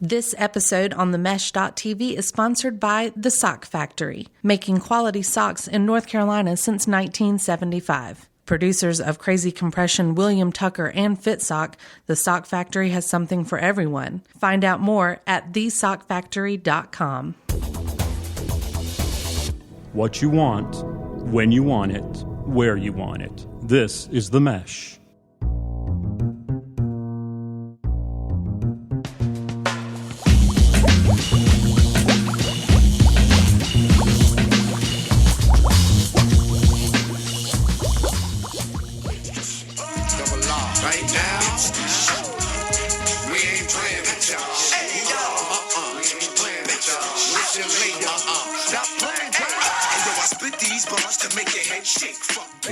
This episode on themesh.tv is sponsored by The Sock Factory, making quality socks in North Carolina since 1975. Producers of Crazy Compression, William Tucker, and FitSock, The Sock Factory has something for everyone. Find out more at thesockfactory.com. What you want, when you want it, where you want it. This is The Mesh.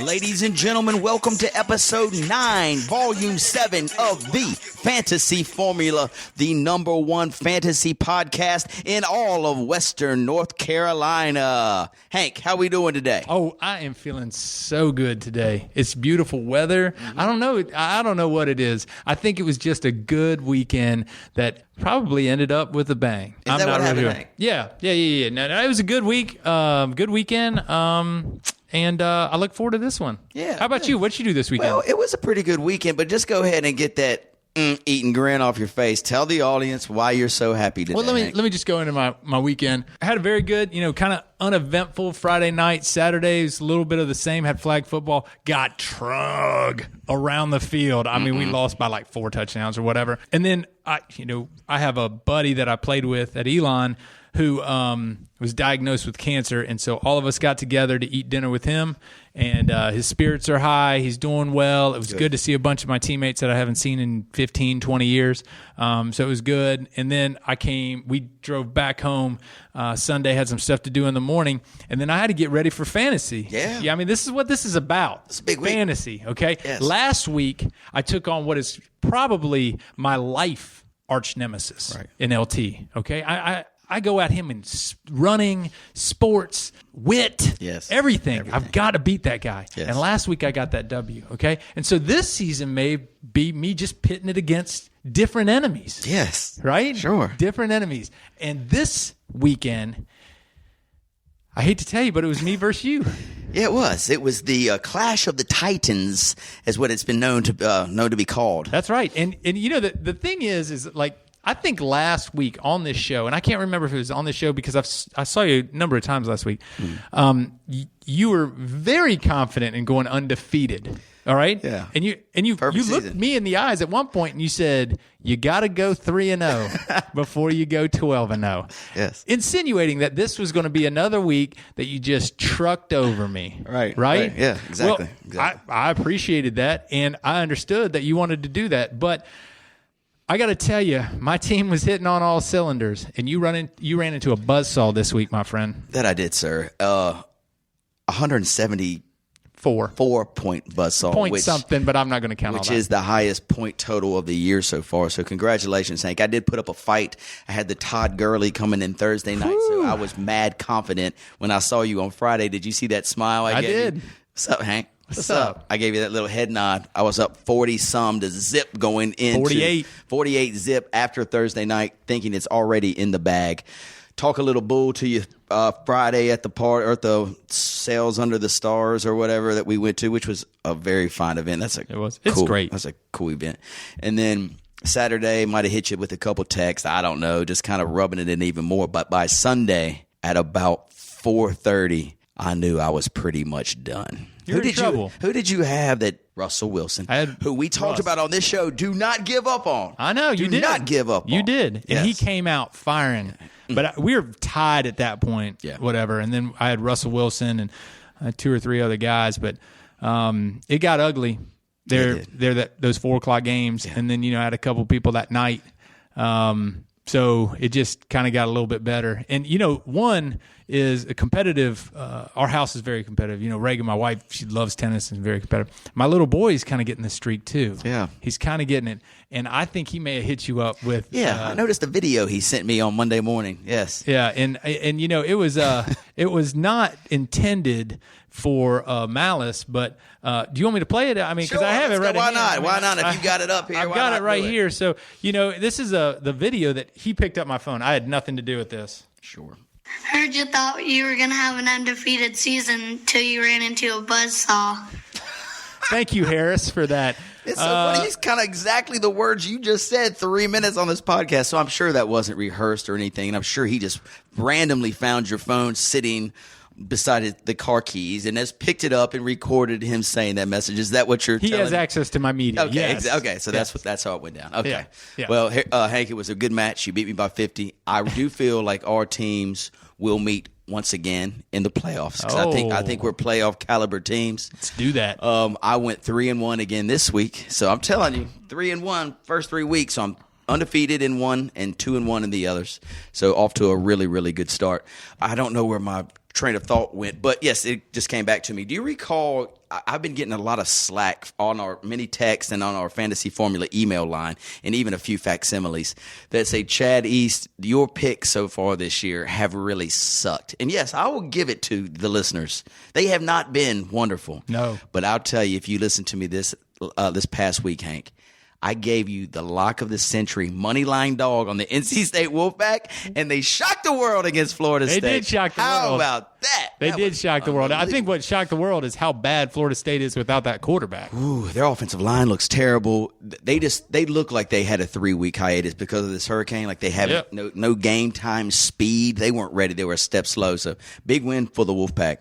Ladies and gentlemen, welcome to episode 9, volume 7 of the Fantasy Formula, the number one fantasy podcast in all of Western North Carolina. Hank, how we doing today? Oh, I am feeling so good today. It's beautiful weather. I don't know what it is. I think it was just a good weekend that probably ended up with a bang. Is that what happened, Hank? Yeah. No, it was a good week, good weekend. And I look forward to this one. Yeah. How about you? What'd you do this weekend? Well, it was a pretty good weekend, but just go ahead and get that eat and grin off your face. Tell the audience why you're so happy today. Well, let me just go into my weekend. I had a very good, kind of uneventful Friday night. Saturday's a little bit of the same. Had flag football. Got trug around the field. I mean, we lost by like 4 touchdowns or whatever. And then I have a buddy that I played with at Elon who was diagnosed with cancer, and so all of us got together to eat dinner with him, and his spirits are high. He's doing well. It was good to see a bunch of my teammates that I haven't seen in 15, 20 years, so it was good. And then we drove back home Sunday, had some stuff to do in the morning, and then I had to get ready for fantasy. Yeah, I mean, this is what this is about. It's a big week. Fantasy, okay? Yes. Last week, I took on what is probably my life arch nemesis in LT, okay? I go at him in running, sports, wit, everything. I've got to beat that guy. Yes. And last week I got that W, okay? And so this season may be me just pitting it against different enemies. Yes. Right? Sure. Different enemies. And this weekend, I hate to tell you, but it was me versus you. Yeah, it was. It was the Clash of the Titans, is what it's been known to be called. That's right. And the thing is like, I think last week on this show, and I can't remember if it was on this show because I saw you a number of times last week. You were very confident in going undefeated. All right, yeah, and you looked me in the eyes at one point and you said you got to go 3-0 before you go 12-0. Yes, insinuating that this was going to be another week that you just trucked over me. Right. Yeah, exactly. Well, exactly. I appreciated that, and I understood that you wanted to do that, but I got to tell you, my team was hitting on all cylinders, and you ran into a buzzsaw this week, my friend. That I did, sir. 174-point buzzsaw. Something, but I'm not going to count all that. Which is the highest point total of the year so far. So congratulations, Hank. I did put up a fight. I had the Todd Gurley coming in Thursday night, so I was mad confident when I saw you on Friday. Did you see that smile I gave did. you? What's up, Hank? What's up? I gave you that little head nod. I was up 40-some to zip going into 48 zip after Thursday night, thinking it's already in the bag. Talk a little bull to you Friday at the party or at the Sales Under the Stars or whatever that we went to, which was a very fine event. It's great. That's a cool event. And then Saturday might have hit you with a couple texts. I don't know, just kind of rubbing it in even more. But by Sunday at about 4:30, I knew I was pretty much done. Who did you have that Russell Wilson, who we talked about on this show, do not give up on? I know, you did. Do not give up on. You did. Yes. And he came out firing. But we were tied at that point, whatever. And then I had Russell Wilson and 2 or 3 other guys. But it got ugly. Those 4 o'clock games. Yeah. And then, I had a couple people that night. So it just kind of got a little bit better. And, one is a competitive. Our house is very competitive. Reagan, my wife, she loves tennis and is very competitive. My little boy is kind of getting the streak too. Yeah. He's kind of getting it. And I think he may have hit you up with. Yeah, I noticed the video he sent me on Monday morning. Yes. Yeah. And it was, It was not intended for malice, but do you want me to play it? I mean, because Sure, I have it right. why not? Why not? If you got it up here, I've got it right here. So this is the video that he picked up my phone. I had nothing to do with this. Sure. Heard you thought you were going to have an undefeated season till you ran into a buzzsaw. Thank you, Harris, for that. It's so funny. It's kind of exactly the words you just said 3 minutes on this podcast. So I'm sure that wasn't rehearsed or anything. And I'm sure he just randomly found your phone sitting beside the car keys and has picked it up and recorded him saying that message. Is that what you're telling? He has access to my media. Okay, yes. okay. So that's how it went down. Okay. Yeah. Well, Hank, it was a good match. You beat me by 50. I do feel like our teams will meet once again in the playoffs. 'Cause I think we're playoff caliber teams. Let's do that. I went 3-1 again this week. So I'm telling you, 3-1 first 3 weeks. So I'm undefeated in one and 2-1 in the others. So off to a really, really good start. I don't know where my train of thought went, but yes, it just came back to me. Do you recall? I've been getting a lot of slack on our mini text and on our fantasy formula email line, and even a few facsimiles that say, Chad East, your picks so far this year have really sucked. And yes, I will give it to the listeners. They have not been wonderful. No. But I'll tell you, if you listen to me this past week, Hank, I gave you the lock of the century money line dog on the NC State Wolfpack, and they shocked the world against Florida State. They did shock the world. How about that? They did shock the world. I think what shocked the world is how bad Florida State is without that quarterback. Ooh, their offensive line looks terrible. They look like they had a 3-week hiatus because of this hurricane. Like they have no game time speed. They weren't ready. They were a step slow. So big win for the Wolfpack.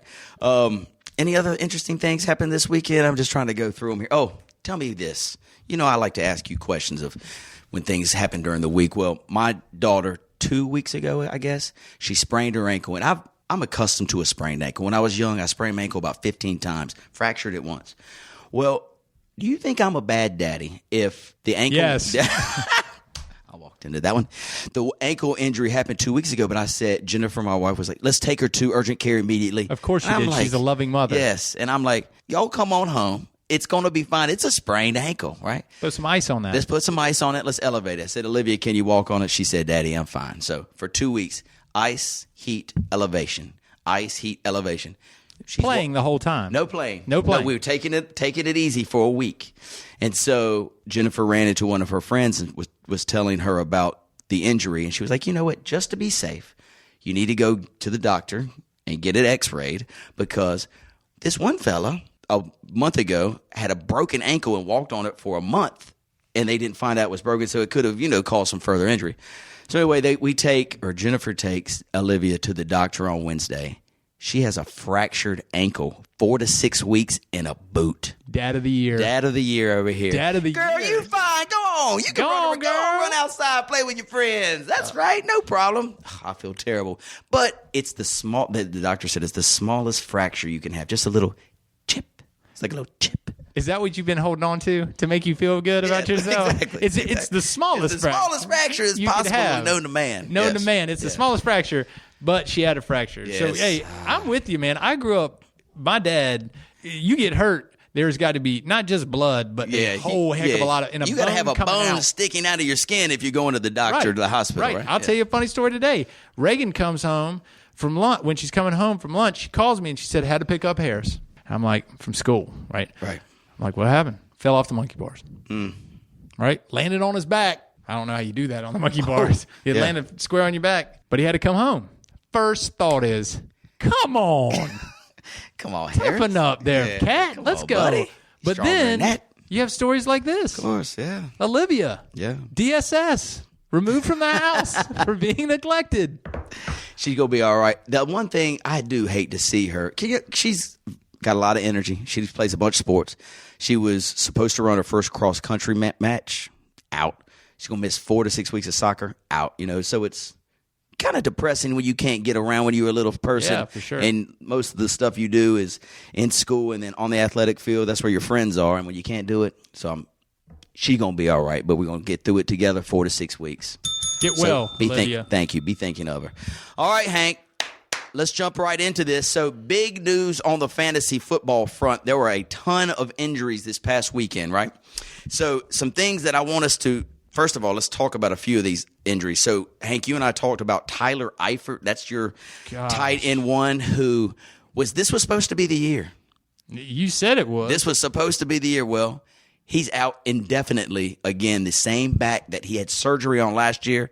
Any other interesting things happened this weekend? I'm just trying to go through them here. Oh, tell me this. I like to ask you questions of when things happen during the week. Well, my daughter 2 weeks ago, I guess, she sprained her ankle. And I'm accustomed to a sprained ankle. When I was young, I sprained my ankle about 15 times, fractured it once. Well, do you think I'm a bad daddy if the ankle... Yes. I walked into that one. The ankle injury happened 2 weeks ago, but I said, Jennifer, my wife, was like, let's take her to urgent care immediately. Of course she did. Like, she's a loving mother. Yes. And I'm like, y'all come on home. It's going to be fine. It's a sprained ankle, right? Put some ice on that. Let's put some ice on it. Let's elevate it. I said, Olivia, can you walk on it? She said, Daddy, I'm fine. So for 2 weeks, ice, heat, elevation. Ice, heat, elevation. She's playing the whole time. No playing. No playing. No, we were taking it easy for a week. And so Jennifer ran into one of her friends and was telling her about the injury. And she was like, you know what? Just to be safe, you need to go to the doctor and get it x-rayed because this one fella a month ago had a broken ankle and walked on it for a month, and they didn't find out it was broken, so it could have, caused some further injury. So anyway, Jennifer takes Olivia to the doctor on Wednesday. She has a fractured ankle, 4 to 6 weeks in a boot. Dad of the year. Dad of the year over here. Dad of the Girl, year. you fine. Go on. You can run outside, play with your friends. That's right. No problem. I feel terrible. But it's the doctor said it's the smallest fracture you can have. Just a little chip. It's like a little chip. Is that what you've been holding on to make you feel good about yourself? Exactly. It's the smallest It's the smallest fracture is possible known to man. Known to man. It's the smallest fracture, but she had a fracture. Yes. So, hey, I'm with you, man. I grew up, my dad, you get hurt, there's got to be not just blood, but a whole heck of a lot of, you got to have a bone sticking out of your skin if you're going to the doctor or to the hospital. Right. I'll tell you a funny story today. Reagan comes home from lunch. When she's coming home from lunch, she calls me and she said, I had to pick up Harris. I'm like, from school, right? Right. I'm like, what happened? Fell off the monkey bars. Right? Landed on his back. I don't know how you do that on the monkey bars. He landed square on your back, but he had to come home. First thought is, come on. Come on, Harris. Toughen up there, cat. Let's go. Buddy. But then you have stories like this. Of course, yeah. Olivia. Yeah. DSS. Removed from the house for being neglected. She's going to be all right. The one thing I do hate to see her, she's got a lot of energy. She plays a bunch of sports. She was supposed to run her first cross-country match. Out. She's going to miss 4 to 6 weeks of soccer. Out. So it's kind of depressing when you can't get around when you're a little person. Yeah, for sure. And most of the stuff you do is in school and then on the athletic field. That's where your friends are. And when you can't do it, she's going to be all right. But we're going to get through it together 4 to 6 weeks. Get well, Olivia. Thank you. Be thinking of her. All right, Hank. Let's jump right into this. So big news on the fantasy football front. There were a ton of injuries this past weekend, right? So some things that I want us to First of all, let's talk about a few of these injuries. So, Hank, you and I talked about Tyler Eifert. That's your tight end one who this was supposed to be the year. You said it was. This was supposed to be the year. Well, he's out indefinitely again, the same back that he had surgery on last year.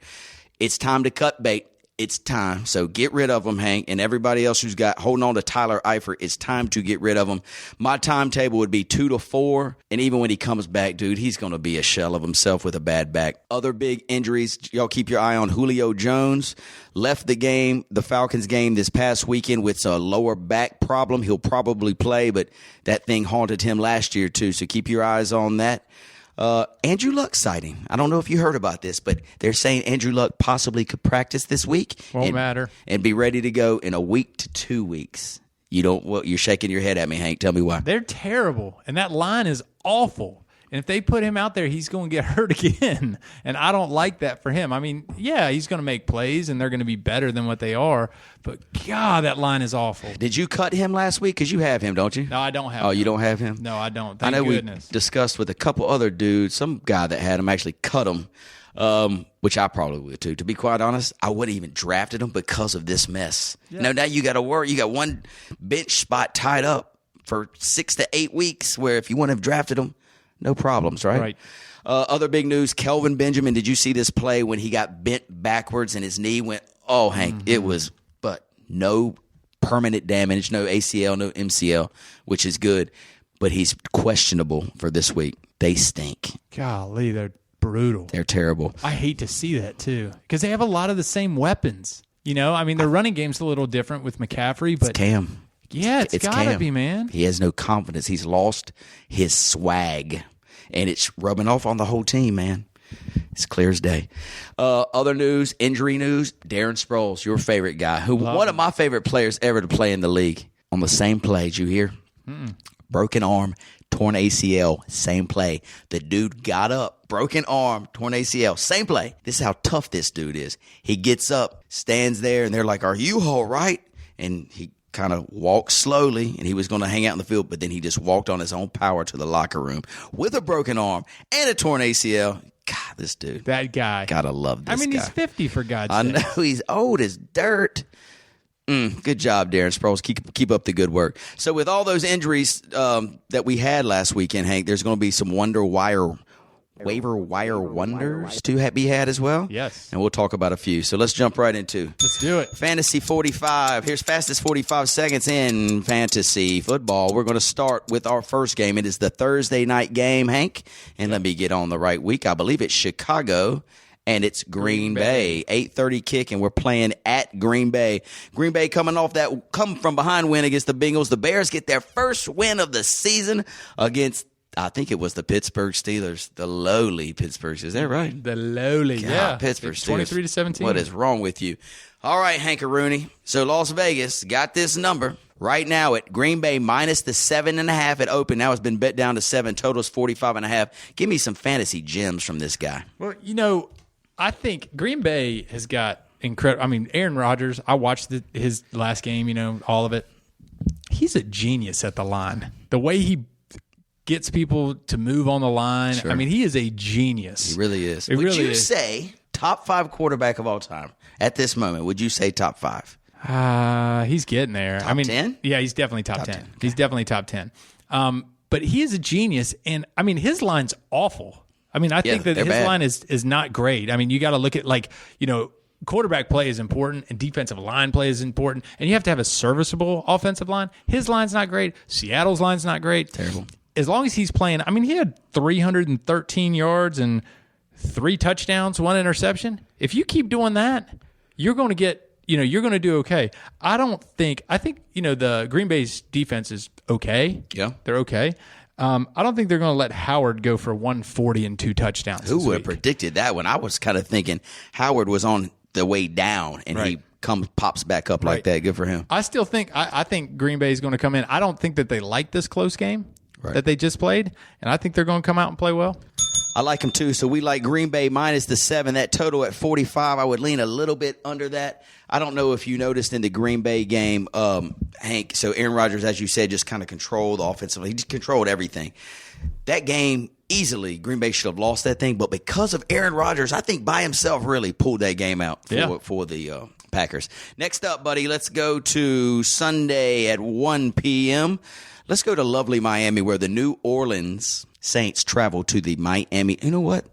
It's time to cut bait. It's time. So get rid of him, Hank, and everybody else who's got holding on to Tyler Eifert. It's time to get rid of him. My timetable would be 2 to 4, and even when he comes back, dude, he's going to be a shell of himself with a bad back. Other big injuries, y'all keep your eye on Julio Jones. Left the Falcons game this past weekend with a lower back problem. He'll probably play, but that thing haunted him last year too, so keep your eyes on that. Andrew Luck sighting. I don't know if you heard about this, but they're saying Andrew Luck possibly could practice this week. Won't matter. And be ready to go in a week to 2 weeks. You're shaking your head at me, Hank. Tell me why. They're terrible, and that line is awful. And if they put him out there, he's going to get hurt again. And I don't like that for him. I mean, yeah, he's going to make plays, and they're going to be better than what they are. But, God, that line is awful. Did you cut him last week? Because you have him, don't you? No, I don't have him. Oh, you don't have him? No, I don't. I know goodness. We discussed with a couple other dudes, some guy that had him actually cut him, which I probably would too. To be quite honest, I wouldn't even drafted him because of this mess. Yeah. Now you got to worry. You got one bench spot tied up for 6 to 8 weeks where if you wouldn't have drafted him, no problems, right? Right. Other big news, Kelvin Benjamin, did you see this play when he got bent backwards and his knee went, Hank, it was, but no permanent damage, no ACL, no MCL, which is good. But he's questionable for this week. They stink. Golly, they're brutal. They're terrible. I hate to see that, too, because they have a lot of the same weapons. I mean, their running game's a little different with McCaffrey, but it's Cam. Yeah, it's got to be, man. He has no confidence. He's lost his swag, and it's rubbing off on the whole team, man. It's clear as day. Other news, injury news, Darren Sproles, your favorite guy, one of my favorite players ever to play in the league. On the same play, did you hear? Broken arm, torn ACL, same play. The dude got up, broken arm, torn ACL, same play. This is how tough this dude is. He gets up, stands there, and they're like, "Are you all right?" And he kind of walked slowly, and he was going to hang out in the field, but then he just walked on his own power to the locker room with a broken arm and a torn ACL. God, this dude. That guy. Gotta love this guy. I mean, he's 50 for God's sake. I know, he's old as dirt. Good job, Darren Sproles. Keep up the good work. So with all those injuries that we had last weekend, Hank, there's going to be some waiver wire wonders to be had as well. Yes. And we'll talk about a few. So let's jump right into Let's do it. Fantasy 45. Here's fastest 45 seconds in fantasy football. We're going to start with our first game. It is the Thursday night game, Hank. And let me get on the right week. I believe it's Chicago and it's Green Bay. 8:30 kick, and we're playing at Green Bay. Green Bay coming off that come from behind win against the Bengals. The Bears get their first win of the season against, I think it was the Pittsburgh Steelers, the lowly Pittsburgh Steelers. Is that right? The lowly, God, yeah. Pittsburgh Steelers. 23-17. What is wrong with you? All right, Hankaroonie. So Las Vegas got this number right now at Green Bay minus the 7.5 at open. Now it's been bet down to 7. Total's 45.5. Give me some fantasy gems from this guy. Well, I think Green Bay has got incredible. I mean, Aaron Rodgers, I watched his last game, all of it. He's a genius at the line. The way he gets people to move on the line. Sure. I mean, he is a genius. He really is. Would you say top 5 quarterback of all time at this moment? Would you say top 5? He's getting there. Top 10? Yeah, he's definitely top 10. Okay. He's definitely top 10. But he is a genius, and I mean, his line's awful. I mean, I think that his line is not great. I mean, you got to look at quarterback play is important and defensive line play is important, and you have to have a serviceable offensive line. His line's not great. Seattle's line's not great. Terrible. As long as he's playing, I mean, he had 313 yards and 3 touchdowns, 1 interception. If you keep doing that, you're going to get, you're going to do okay. I think the Green Bay's defense is okay. Yeah. They're okay. I don't think they're going to let Howard go for 140 and 2 touchdowns. Who would have predicted that when I was kind of thinking Howard was on the way down and he pops back up like that? Good for him. I still think I think Green Bay is going to come in. I don't think that they like this close game that they just played, and I think they're going to come out and play well. I like them too. So we like Green Bay minus the 7. That total at 45. I would lean a little bit under that. I don't know if you noticed in the Green Bay game, Hank. So Aaron Rodgers, as you said, just kind of controlled offensively. He just controlled everything. That game, easily, Green Bay should have lost that thing. But because of Aaron Rodgers, I think by himself really pulled that game out for the Packers. Next up, buddy, let's go to Sunday at 1 p.m. Let's go to lovely Miami, where the New Orleans Saints travel to the Miami. You know what?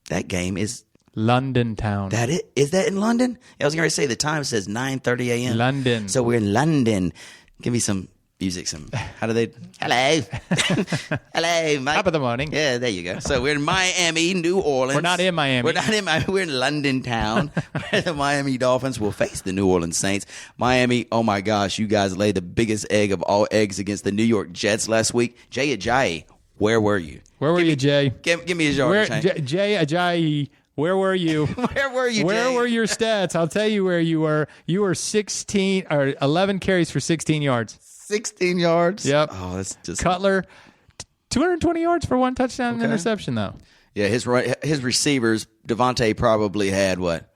That game is London town. That it? Is that in London? I was going to say the time says 9:30 a.m. London. So we're in London. Give me some music. How do they? Hello. Hello, Mike. Top of the morning. Yeah, there you go. So we're in Miami, New Orleans. We're not in Miami. We're not in Miami. We're in London town, where the Miami Dolphins will face the New Orleans Saints. Miami, oh my gosh, you guys laid the biggest egg of all eggs against the New York Jets last week. Jay Ajayi, where were you? Where were you, Jay? Give me his yardage. Jay Ajayi. Where were you? Where were you, Jay? Where were your stats? I'll tell you where you were. You were 11 carries for 16 yards. 16 yards? Yep. Oh, that's just Cutler, 220 yards for one touchdown and interception, though. Yeah, his receivers, Devontae probably had what?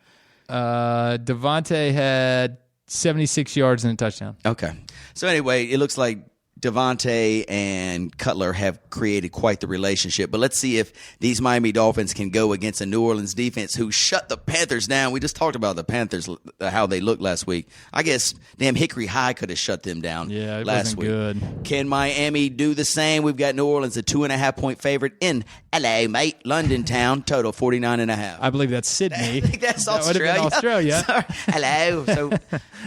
Devontae had 76 yards and a touchdown. Okay. So anyway, it looks like Devontae and Cutler have created quite the relationship. But let's see if these Miami Dolphins can go against a New Orleans defense who shut the Panthers down. We just talked about the Panthers, how they looked last week. I guess damn Hickory High could have shut them down last week. Good. Can Miami do the same? We've got New Orleans a 2.5-point favorite in LA, mate. London town, total 49.5. I believe that's Sydney. I think that's that Australia. Would have been Australia. Sorry. Hello. So,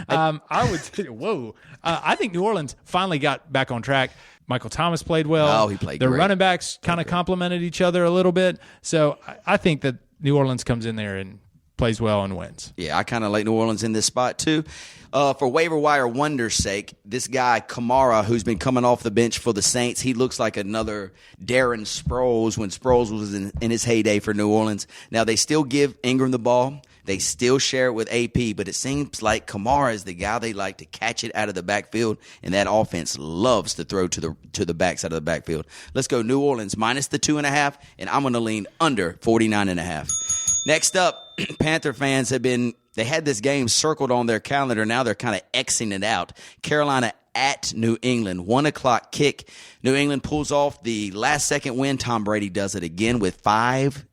I would say, whoa. I think New Orleans finally got back on track. Michael Thomas played well. Oh, he played Their great. running backs kind of complemented each other a little bit. So I think that New Orleans comes in there and plays well and wins. Yeah, I kind of like New Orleans in this spot too. For waiver wire wonder's sake, this guy Kamara, who's been coming off the bench for the Saints, he looks like another Darren Sproles when Sproles was in his heyday for New Orleans. Now, they still give Ingram the ball. They still share it with AP, but it seems like Kamara is the guy they like to catch it out of the backfield, and that offense loves to throw to the backside of the backfield. Let's go New Orleans minus the 2.5, and I'm going to lean under 49.5. Next up, Panther fans they had this game circled on their calendar. Now they're kind of Xing it out. Carolina at New England, 1:00 kick. New England pulls off the last-second win. Tom Brady does it again with 5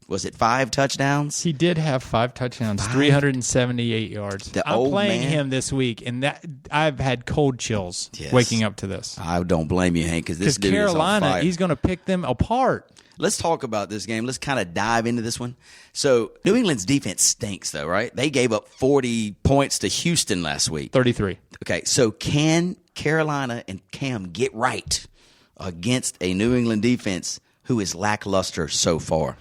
touchdowns? He did have 5 touchdowns, 378 yards. I'm playing him this week, and that I've had cold chills waking up to this. I don't blame you, Hank, because this dude Carolina, is on fire. he's going to pick them apart. Let's talk about this game. Let's kind of dive into this one. So, New England's defense stinks, though, right? They gave up 40 points to Houston last week. 33. Okay, so can Carolina and Cam get right against a New England defense who is lackluster so far?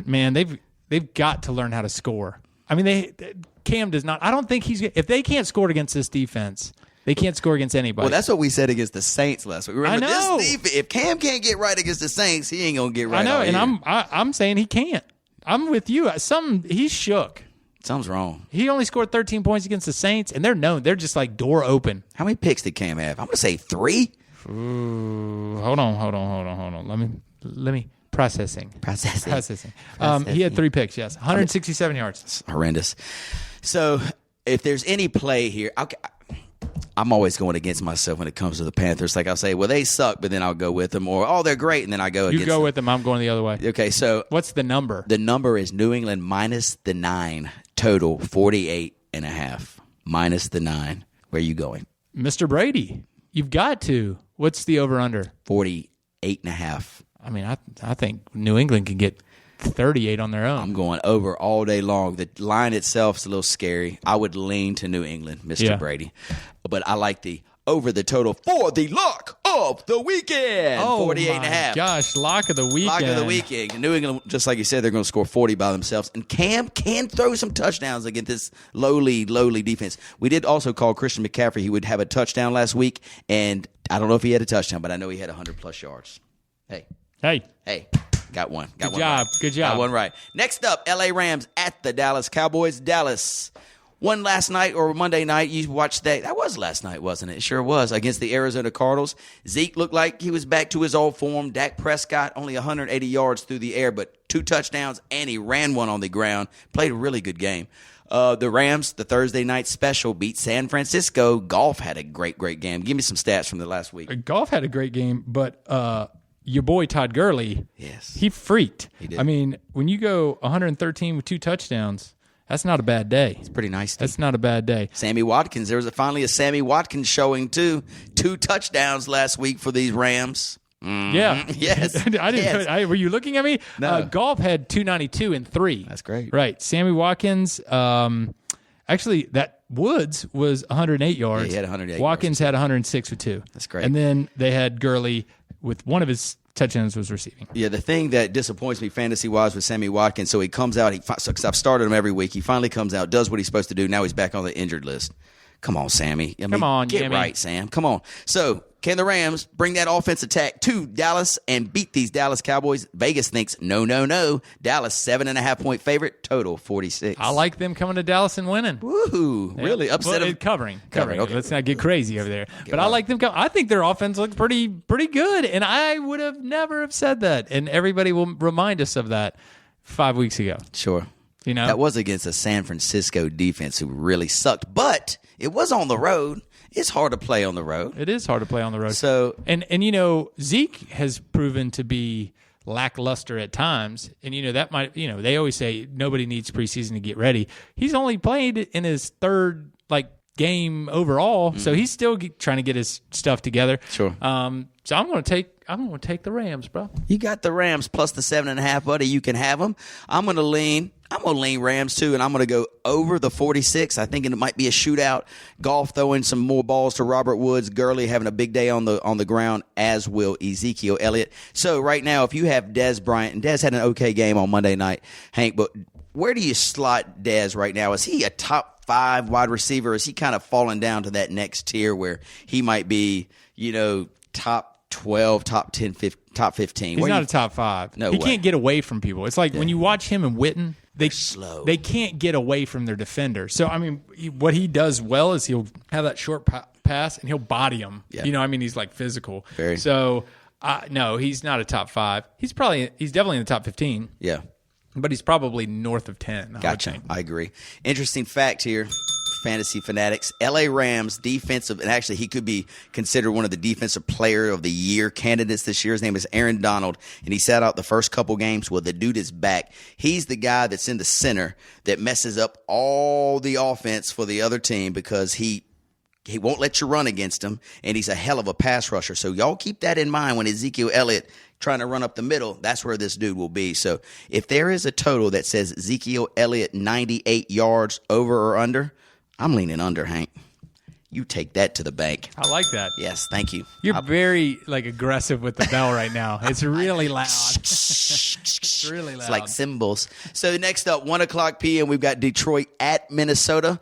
Man, they've got to learn how to score. I mean, Cam does not. I don't think if they can't score against this defense, they can't score against anybody. Well, that's what we said against the Saints last week. Remember, I know. This defense, if Cam can't get right against the Saints, he ain't gonna get right. I know, all and year. I'm saying he can't. I'm with you. He's shook. Something's wrong. He only scored 13 points against the Saints, and they're known. They're just like door open. How many picks did Cam have? I'm gonna say 3. Ooh, hold on. Let me processing. He had 3 picks. Yes, 167 yards. It's horrendous. So if there's any play here, I'm always going against myself when it comes to the Panthers. Like I'll say, well, they suck, but then I'll go with them, or they're great, and then I go against them. You go with them. I'm going the other way. Okay, so what's the number? The number is New England minus the 9, total 48.5. Minus the 9. Where are you going? Mr. Brady. You've got to. What's the over-under? 48.5. I mean, I think New England can get 38 on their own. I'm going over all day long. The line itself is a little scary. I would lean to New England, Mr. Brady. But I like the over the total for the lock of the weekend. 48.5. Gosh, lock of the weekend. Lock of the weekend. New England, just like you said, they're going to score 40 by themselves. And Cam can throw some touchdowns against this lowly defense. We did also call Christian McCaffrey. He would have a touchdown last week. And I don't know if he had a touchdown, but I know he had 100-plus yards. Hey. Got one. Good job. Got one right. Next up, LA Rams at the Dallas Cowboys. Dallas won last night or Monday night. You watched that. That was last night, wasn't it? It sure was. Against the Arizona Cardinals. Zeke looked like he was back to his old form. Dak Prescott only 180 yards through the air, but 2 touchdowns, and he ran one on the ground. Played a really good game. The Rams, the Thursday night special, beat San Francisco. Golf had a great game. Give me some stats from the last week. Golf had a great game, but your boy Todd Gurley, yes, he freaked. He did. I mean, when you go 113 with 2 touchdowns, that's not a bad day. It's pretty nice. That's not a bad day. Sammy Watkins. There was finally a Sammy Watkins showing, too. 2 touchdowns last week for these Rams. Mm-hmm. Yeah. Yes. I didn't. Yes. Were you looking at me? No. Golf had 292 and 3. That's great. Right. Sammy Watkins, actually, that Woods was 108 yards. Yeah, he had 108 Watkins had 106 with 2. That's great. And then they had Gurley with one of his touchdowns was receiving. Yeah, the thing that disappoints me fantasy-wise with Sammy Watkins, so he comes out, because I've started him every week. He finally comes out, does what he's supposed to do. Now he's back on the injured list. Come on, Sammy. Come on, get Jimmy. right, Sam. Come on. So, can the Rams bring that offense attack to Dallas and beat these Dallas Cowboys? Vegas thinks no. Dallas 7.5-point favorite, total 46. I like them coming to Dallas and winning. Woohoo! Really upset Well, them. Covering. Okay. Let's not get crazy over there. But I like them. I think their offense looks pretty good, and I would have never have said that. And everybody will remind us of that 5 weeks ago. Sure. You know, that was against a San Francisco defense who really sucked, but it was on the road. It's hard to play on the road. It is hard to play on the road. So, and you know, Zeke has proven to be lackluster at times, and that might, they always say nobody needs preseason to get ready. He's only played in his third game overall, so he's still trying to get his stuff together. Sure. So I'm going to take the Rams, bro. You got the Rams plus the 7.5, buddy. You can have them. I'm going to lean Rams too, and I'm going to go over the 46. I think it might be a shootout. Golf throwing some more balls to Robert Woods. Gurley having a big day on the ground, as will Ezekiel Elliott. So right now, if you have Dez Bryant, and Dez had an okay game on Monday night, Hank, but where do you slot Dez right now? Is he a top 5 wide receiver? Is he kind of falling down to that next tier where he might be, top 12, top 10, top 15? He's not a top 5. No he way. can't get away from people. It's like when you watch him and Witten, They're slow. They can't get away from their defender. So, I mean, what he does well is he'll have that short pass and he'll body him. Yeah. He's like physical. Very. So, no, he's not a top 5. He's definitely in the top 15. Yeah. But he's probably north of 10. Gotcha. I agree. Interesting fact here. Fantasy fanatics, LA Rams defensive, and actually he could be considered one of the defensive player of the year candidates this year. His name is Aaron Donald, and he sat out the first couple games. Well, the dude is back. He's the guy that's in the center that messes up all the offense for the other team because he won't let you run against him, and he's a hell of a pass rusher. So y'all keep that in mind when Ezekiel Elliott trying to run up the middle. That's where this dude will be. So if there is a total that says Ezekiel Elliott 98 yards over or under, I'm leaning under, Hank. You take that to the bank. I like that. Yes, thank you. You're very aggressive with the bell right now. It's really loud. It's really loud. It's like cymbals. So next up, 1:00 p.m., we've got Detroit at Minnesota.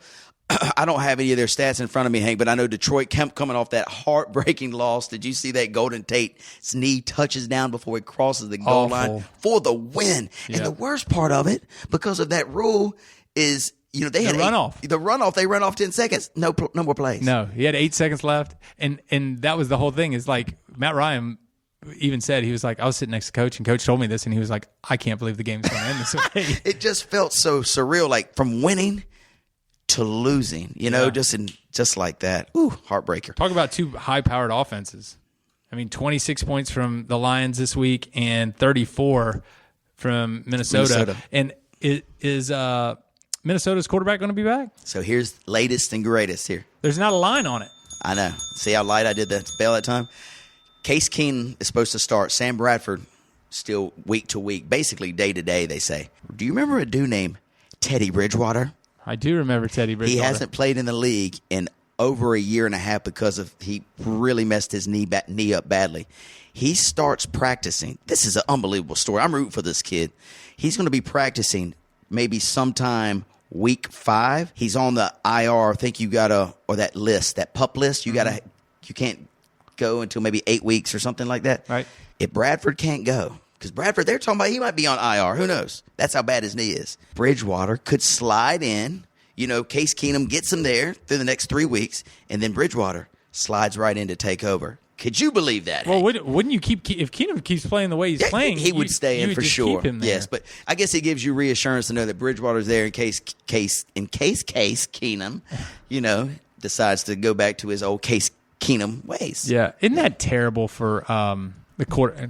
I don't have any of their stats in front of me, Hank, but I know Detroit coming off that heartbreaking loss. Did you see that Golden Tate's knee touches down before he crosses the goal line for the win? Yeah. And the worst part of it, because of that rule, is they had the runoff. They run off 10 seconds. No more plays. No, he had 8 seconds left, and that was the whole thing. Is like Matt Ryan even said, he was like, I was sitting next to Coach, and Coach told me this, and he was like, I can't believe the game's going to end this way. It just felt so surreal, like from winning to losing. Just like that. Ooh, heartbreaker. Talk about 2 high-powered offenses. I mean, 26 points from the Lions this week, and 34 from Minnesota. And is Minnesota's quarterback going to be back? So here's latest and greatest here. There's not a line on it. I know. See how light I did that spell that time? Case Keenum is supposed to start. Sam Bradford still week to week, basically day to day, they say. Do you remember a dude named Teddy Bridgewater? I do remember Teddy Bridgewater. He hasn't played in the league in over a year and a half because he really messed his knee up badly. He starts practicing. This is an unbelievable story. I'm rooting for this kid. He's going to be practicing maybe sometime week 5. He's on the IR. I think or that list, that PUP list. You can't go until maybe 8 weeks or something like that. Right. If Bradford can't go, because Bradford, they're talking about he might be on IR. Who knows? That's how bad his knee is. Bridgewater could slide in. Case Keenum gets him there through the next 3 weeks, and then Bridgewater slides right in to take over. Could you believe that? Well, wouldn't you keep if Keenum keeps playing the way he's playing? He would stay in you for just sure. Keep him there. Yes, but I guess it gives you reassurance to know that Bridgewater's there in case Keenum, decides to go back to his old Case Keenum ways. Yeah, isn't that terrible for the quarter?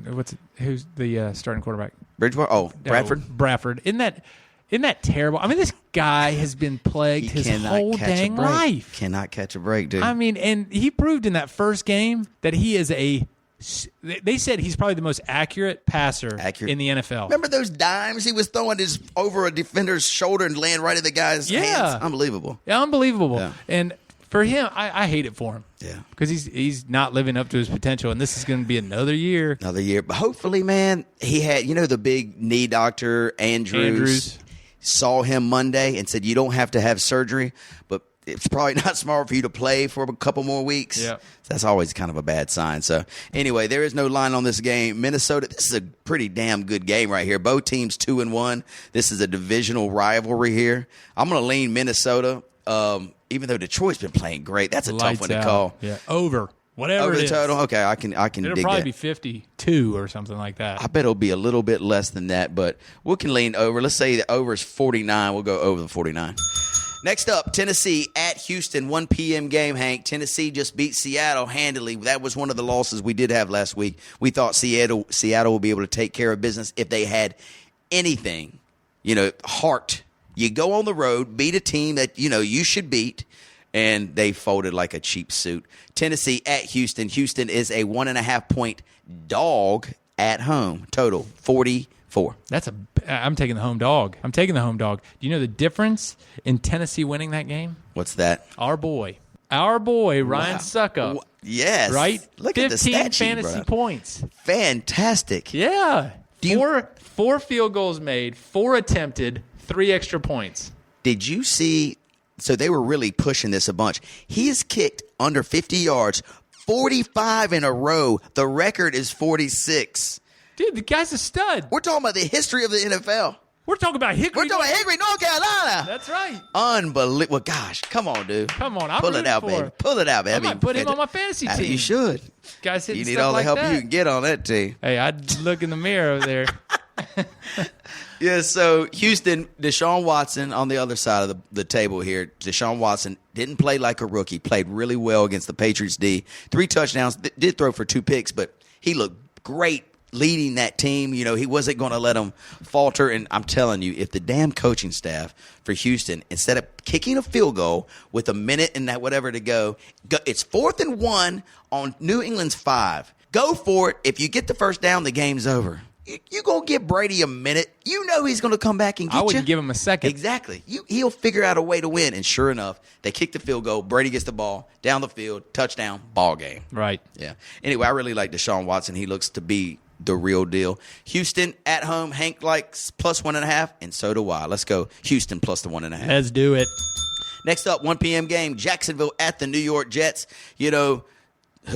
Who's the starting quarterback? Bridgewater. Oh, Bradford. No, Bradford. Isn't that terrible? I mean, this guy has been plagued his whole dang life. Cannot catch a break, dude. I mean, and he proved in that first game that he is they said he's probably the most accurate passer in the NFL. Remember those dimes he was throwing over a defender's shoulder and land right in the guy's hands? Unbelievable. Yeah, unbelievable. Yeah. And for him, I hate it for him. Yeah. Because he's not living up to his potential, and this is going to be another year. But hopefully, man, he had, the big knee doctor, Andrews saw him Monday and said, you don't have to have surgery, but it's probably not smart for you to play for a couple more weeks. Yeah. That's always kind of a bad sign. So, anyway, there is no line on this game. Minnesota, this is a pretty damn good game right here. Both teams 2-1. This is a divisional rivalry here. I'm going to lean Minnesota, even though Detroit's been playing great. That's a tough one to call. Yeah, over. Whatever the it is. Total? Okay, I can It'll dig probably that. be 52 or something like that. I bet it'll be a little bit less than that, but we can lean over. Let's say the over is 49. We'll go over the 49. Next up, Tennessee at Houston, 1 p.m. game, Hank. Tennessee just beat Seattle handily. That was one of the losses we did have last week. We thought Seattle would be able to take care of business if they had anything, heart. You go on the road, beat a team that, you should beat, and they folded like a cheap suit. Tennessee at Houston. Houston is a 1.5-point dog at home. Total 44. I'm taking the home dog. Do you know the difference in Tennessee winning that game? What's that? Our boy, Ryan Suckup. Yes. Right? Look at the stat sheet, fantasy bro. points. Fantastic. Yeah. Four field goals made, 4 attempted, 3 extra points. Did you see? So they were really pushing this a bunch. He has kicked under 50 yards 45 in a row. The record is 46. Dude, the guy's a stud. We're talking about the history of the NFL. We're talking about Hickory. We're talking about Hickory, North Carolina. That's right. Unbelievable. Gosh, come on, dude. Come on, I'm Pull it out, rooting for baby. it. Pull it out, baby. I might put him on my fantasy team. You should. Guys hitting You need stuff all the like help that. you can get on that team. Hey, I'd look in the mirror over there. Yeah, so Houston, Deshaun Watson on the other side of the table here. Deshaun Watson didn't play like a rookie. Played really well against the Patriots D. 3 touchdowns. Did throw for 2 picks, but he looked great leading that team. He wasn't going to let them falter. And I'm telling you, if the damn coaching staff for Houston, instead of kicking a field goal with a minute and that whatever to go, it's 4th and 1 on New England's 5. Go for it. If you get the first down, the game's over. You going to give Brady a minute. He's going to come back and get you. I wouldn't give him a second. Exactly. He'll figure out a way to win. And sure enough, they kick the field goal. Brady gets the ball, down the field, touchdown, ball game. Right. Yeah. Anyway, I really like Deshaun Watson. He looks to be the real deal. Houston at home. Hank likes plus 1.5, and so do I. Let's go Houston plus the 1.5. Let's do it. Next up, 1 p.m. game, Jacksonville at the New York Jets. Who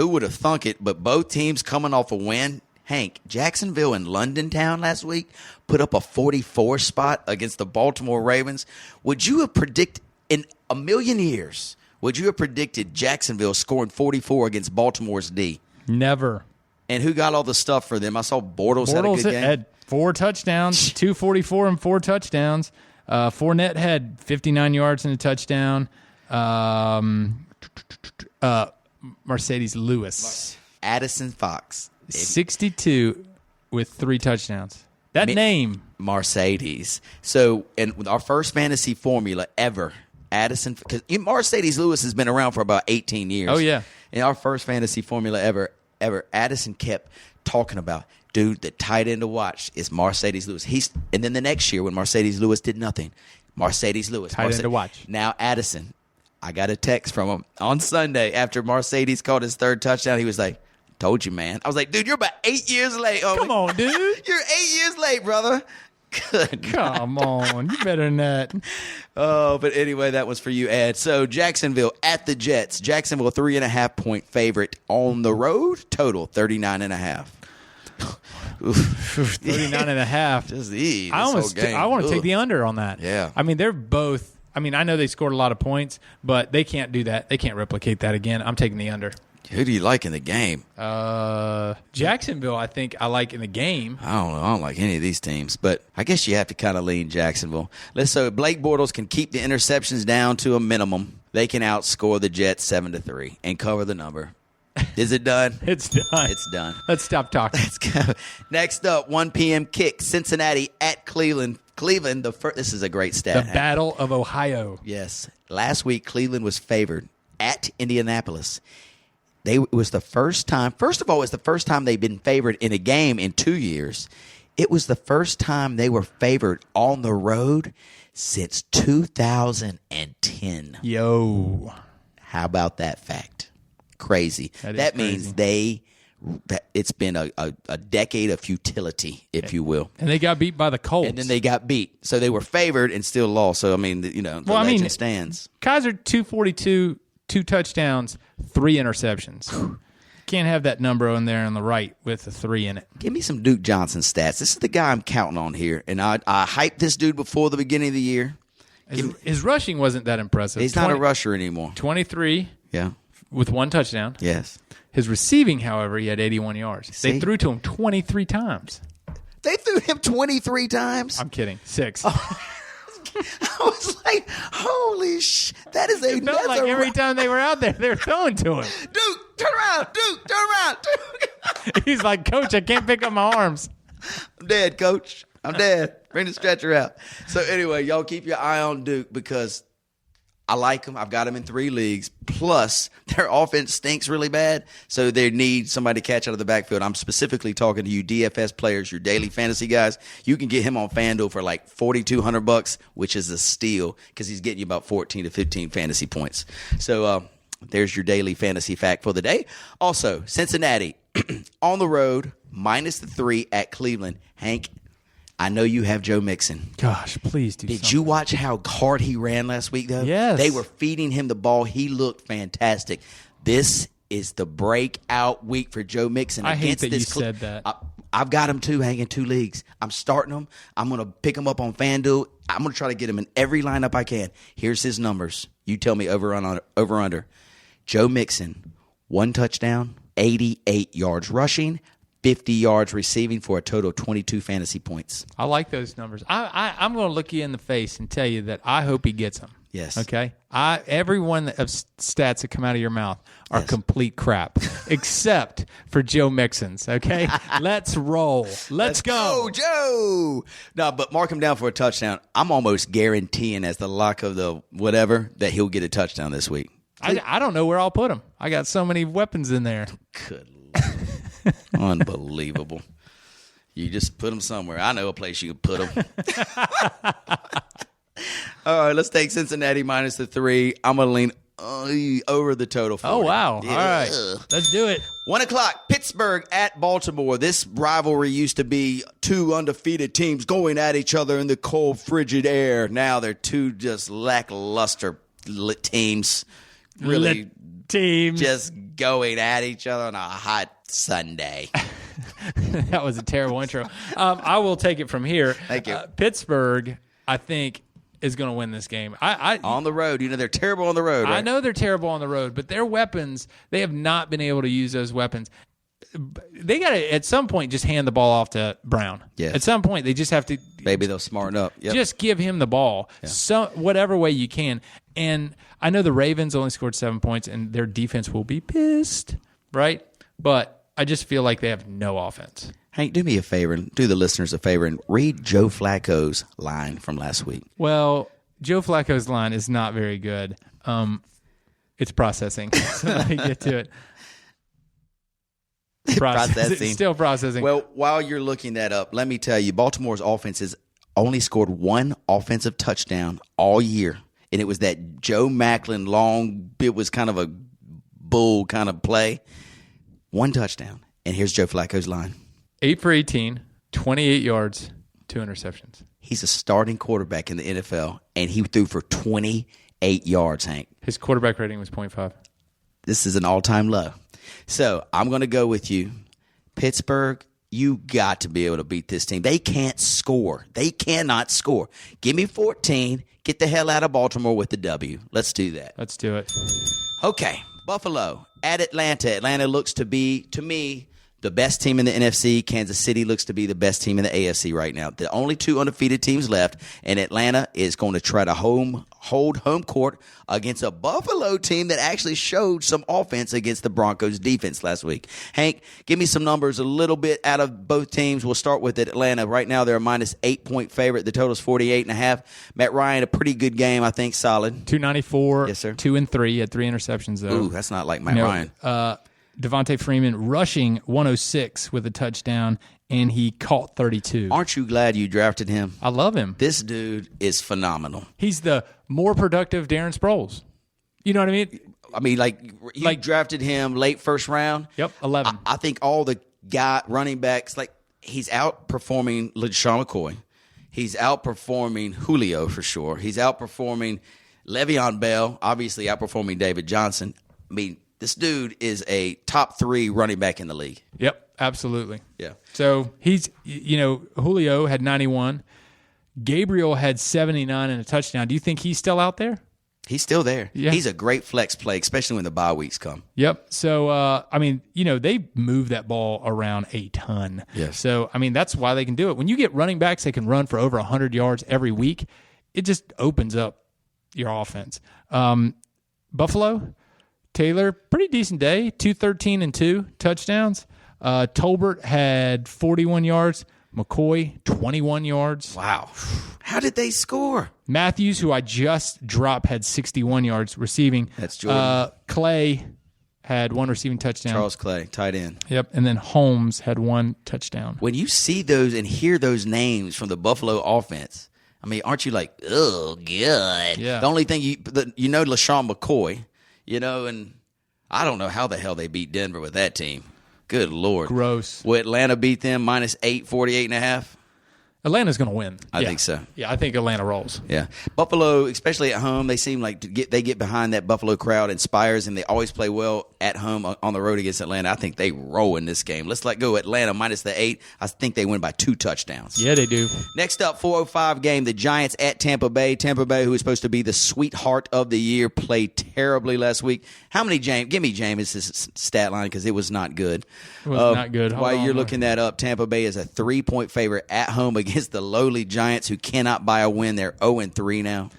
would have thunk it, but both teams coming off a win. Hank, Jacksonville and London Town last week put up a 44 spot against the Baltimore Ravens. Would you have predicted in a million years, would you have predicted Jacksonville scoring 44 against Baltimore's D? Never. And who got all the stuff for them? I saw Bortles had a good game. Had 4 touchdowns, 244 and 4 touchdowns. Fournette had 59 yards and a touchdown. Mercedes Lewis. Addison Fox. 62 with 3 touchdowns. That name. Mercedes. So, in our first fantasy formula ever, Addison, because Mercedes Lewis has been around for about 18 years. Oh, yeah. In our first fantasy formula ever, Addison kept talking about, dude, the tight end to watch is Mercedes Lewis. And then the next year when Mercedes Lewis did nothing, Mercedes Lewis. Tight end to watch. Now Addison. I got a text from him on Sunday after Mercedes caught his 3rd touchdown. He was like, told you, man. I was like, dude, you're about 8 years late. Come on, dude. You're 8 years late, brother. Good. Come on. You better than that. Oh, but anyway, that was for you, Ed. So Jacksonville at the Jets. Jacksonville 3.5-point favorite on the road. Total 39.5. 39 and a half. Just I want to take the under on that. Yeah. I mean, they're both. I mean, I know they scored a lot of points, but they can't do that. They can't replicate that again. I'm taking the under. Who do you like in the game? Jacksonville, I think I like in the game. I don't know. I don't like any of these teams, but I guess you have to kind of lean Jacksonville. So Blake Bortles can keep the interceptions down to a minimum. They can outscore the Jets 7-3 and cover the number. Is it done? It's done. It's done. Let's stop talking. Let's go. Next up, 1 p.m. kick, Cincinnati at Cleveland. Cleveland, this is a great stat. The Battle of Ohio. Yes. Last week, Cleveland was favored at Indianapolis. It was the first time. First of all, it's the first time they've been favored in a game in 2 years. It was the first time they were favored on the road since 2010. Yo. How about that fact? Crazy. That means it's been a decade of futility, if you will. And they got beat by the Colts. And then they got beat. So they were favored and still lost. So, I mean, the legend stands. Kaiser, 242, 2 touchdowns, 3 interceptions. Can't have that number on there on the right with a 3 in it. Give me some Duke Johnson stats. This is the guy I'm counting on here. And I hyped this dude before the beginning of the year. His rushing wasn't that impressive. He's not a rusher anymore. 23. Yeah. With 1 touchdown. Yes. His receiving, however, he had 81 yards. See? They threw to him 23 times. They threw him 23 times? I'm kidding. 6. I was like, holy that is a... It felt like every time they were out there, they were throwing to him. Duke, turn around. Duke, turn around. Duke. He's like, Coach, I can't pick up my arms. I'm dead, Coach. I'm dead. Bring the stretcher out. So anyway, y'all keep your eye on Duke because I like them. I've got them in 3 leagues. Plus, their offense stinks really bad, so they need somebody to catch out of the backfield. I'm specifically talking to you DFS players, your daily fantasy guys. You can get him on FanDuel for like $4,200, which is a steal because he's getting you about 14 to 15 fantasy points. So there's your daily fantasy fact for the day. Also, Cincinnati on the road, minus the 3 at Cleveland. Hank, I know you have Joe Mixon. Gosh, please do something. Did you watch how hard he ran last week, though? Yes. They were feeding him the ball. He looked fantastic. This is the breakout week for Joe Mixon. I hate that you said that. I've got him, too, Hank, in 2 leagues. I'm starting him. I'm going to pick him up on FanDuel. I'm going to try to get him in every lineup I can. Here's his numbers. You tell me over under. Joe Mixon, 1 touchdown, 88 yards rushing, 50 yards receiving for a total of 22 fantasy points. I like those numbers. I'm going to look you in the face and tell you that I hope he gets them. Yes. Okay? Every one of stats that come out of your mouth are complete crap, except for Joe Mixon's, okay? Let's roll. Let's go. Joe. No, but mark him down for a touchdown. I'm almost guaranteeing as the luck of the whatever that he'll get a touchdown this week. I don't know where I'll put him. I got so many weapons in there. Good Lord. Unbelievable. You just put them somewhere. I know a place you could put them. All right, let's take Cincinnati minus the 3. I'm going to lean over the total. 40. Oh, wow. Yeah. All right. Let's do it. 1 o'clock, Pittsburgh at Baltimore. This rivalry used to be 2 undefeated teams going at each other in the cold, frigid air. Now they're 2 just lackluster teams. Really teams just going at each other on a hot Sunday. That was a terrible intro. I will take it from here. Thank you. Pittsburgh, I think, is going to win this game. On the road. You know they're terrible on the road, right? I know they're terrible on the road, but their weapons, they have not been able to use those weapons. They got to, at some point, just hand the ball off to Brown. Yes. At some point, they just have to. Maybe they'll smarten up. Yep. Just give him the ball, whatever way you can. And I know the Ravens only scored 7 points, and their defense will be pissed, right? But I just feel like they have no offense. Hank, do me a favor, and do the listeners a favor, and read Joe Flacco's line from last week. Well, Joe Flacco's line is not very good. It's processing. So let me get to it. Processing. Still processing. Well, while you're looking that up, let me tell you, Baltimore's offense has only scored 1 offensive touchdown all year, and it was that Joe Macklin it was kind of a bull kind of play. 1 touchdown. And here's Joe Flacco's line. 8 for 18, 28 yards, 2 interceptions. He's a starting quarterback in the NFL, and he threw for 28 yards, Hank. His quarterback rating was 0.5. This is an all-time low. So I'm going to go with you. Pittsburgh, you got to be able to beat this team. They can't score. They cannot score. Give me 14. Get the hell out of Baltimore with the W. Let's do that. Let's do it. Okay. Buffalo at Atlanta. Atlanta looks to be, to me, the best team in the NFC. Kansas City looks to be the best team in the AFC right now. The only two undefeated teams left, and Atlanta is going to try to hold home court against a Buffalo team that actually showed some offense against the Broncos defense last week. Hank, give me some numbers a little bit out of both teams. We'll start with Atlanta. Right now, they're a minus 8-point favorite. The total's 48.5. Matt Ryan, a pretty good game, I think, solid. 294. Yes, sir. 2 and 3. He had 3 interceptions, though. Ooh, that's not like Matt Ryan. Devontae Freeman rushing 106 with a touchdown, and he caught 32. Aren't you glad you drafted him? I love him. This dude is phenomenal. He's the more productive Darren Sproles. You know what I mean? I mean, you drafted him late first round. Yep, 11. I think all the running backs, he's outperforming LaShawn McCoy. He's outperforming Julio for sure. He's outperforming Le'Veon Bell, obviously outperforming David Johnson. I mean, this dude is a top 3 running back in the league. Yep, absolutely. Yeah. So he's, Julio had 91. Gabriel had 79 and a touchdown. Do you think he's still out there? He's still there. Yeah. He's a great flex play, especially when the bye weeks come. Yep. So, they move that ball around a ton. Yes. So, that's why they can do it. When you get running backs that can run for over 100 yards every week, it just opens up your offense. Buffalo, Taylor, pretty decent day, 213 and 2 touchdowns. Tolbert had 41 yards. McCoy, 21 yards. Wow. How did they score? Matthews, who I just dropped, had 61 yards receiving. That's Jordan. Clay had 1 receiving touchdown. Charles Clay, tight end. Yep, and then Holmes had 1 touchdown. When you see those and hear those names from the Buffalo offense, aren't you like, oh, good? Yeah. The only thing LaShawn McCoy, and I don't know how the hell they beat Denver with that team. Good Lord. Gross. Will Atlanta beat them minus 8, 48.5? Atlanta's going to win. I think so. Yeah, I think Atlanta rolls. Yeah. Buffalo, especially at home, they seem like they get behind that Buffalo crowd, inspires, and they always play well at home on the road against Atlanta. I think they roll in this game. Let's let go Atlanta minus the 8. I think they win by 2 touchdowns. Yeah, they do. Next up, 4:05 game, the Giants at Tampa Bay. Tampa Bay, who is supposed to be the sweetheart of the year, played terribly last week. How many, James? Give me James' stat line because it was not good. It was not good. While you're looking that up, Tampa Bay is a 3-point favorite at home against the lowly Giants, who cannot buy a win. They're 0-3 now.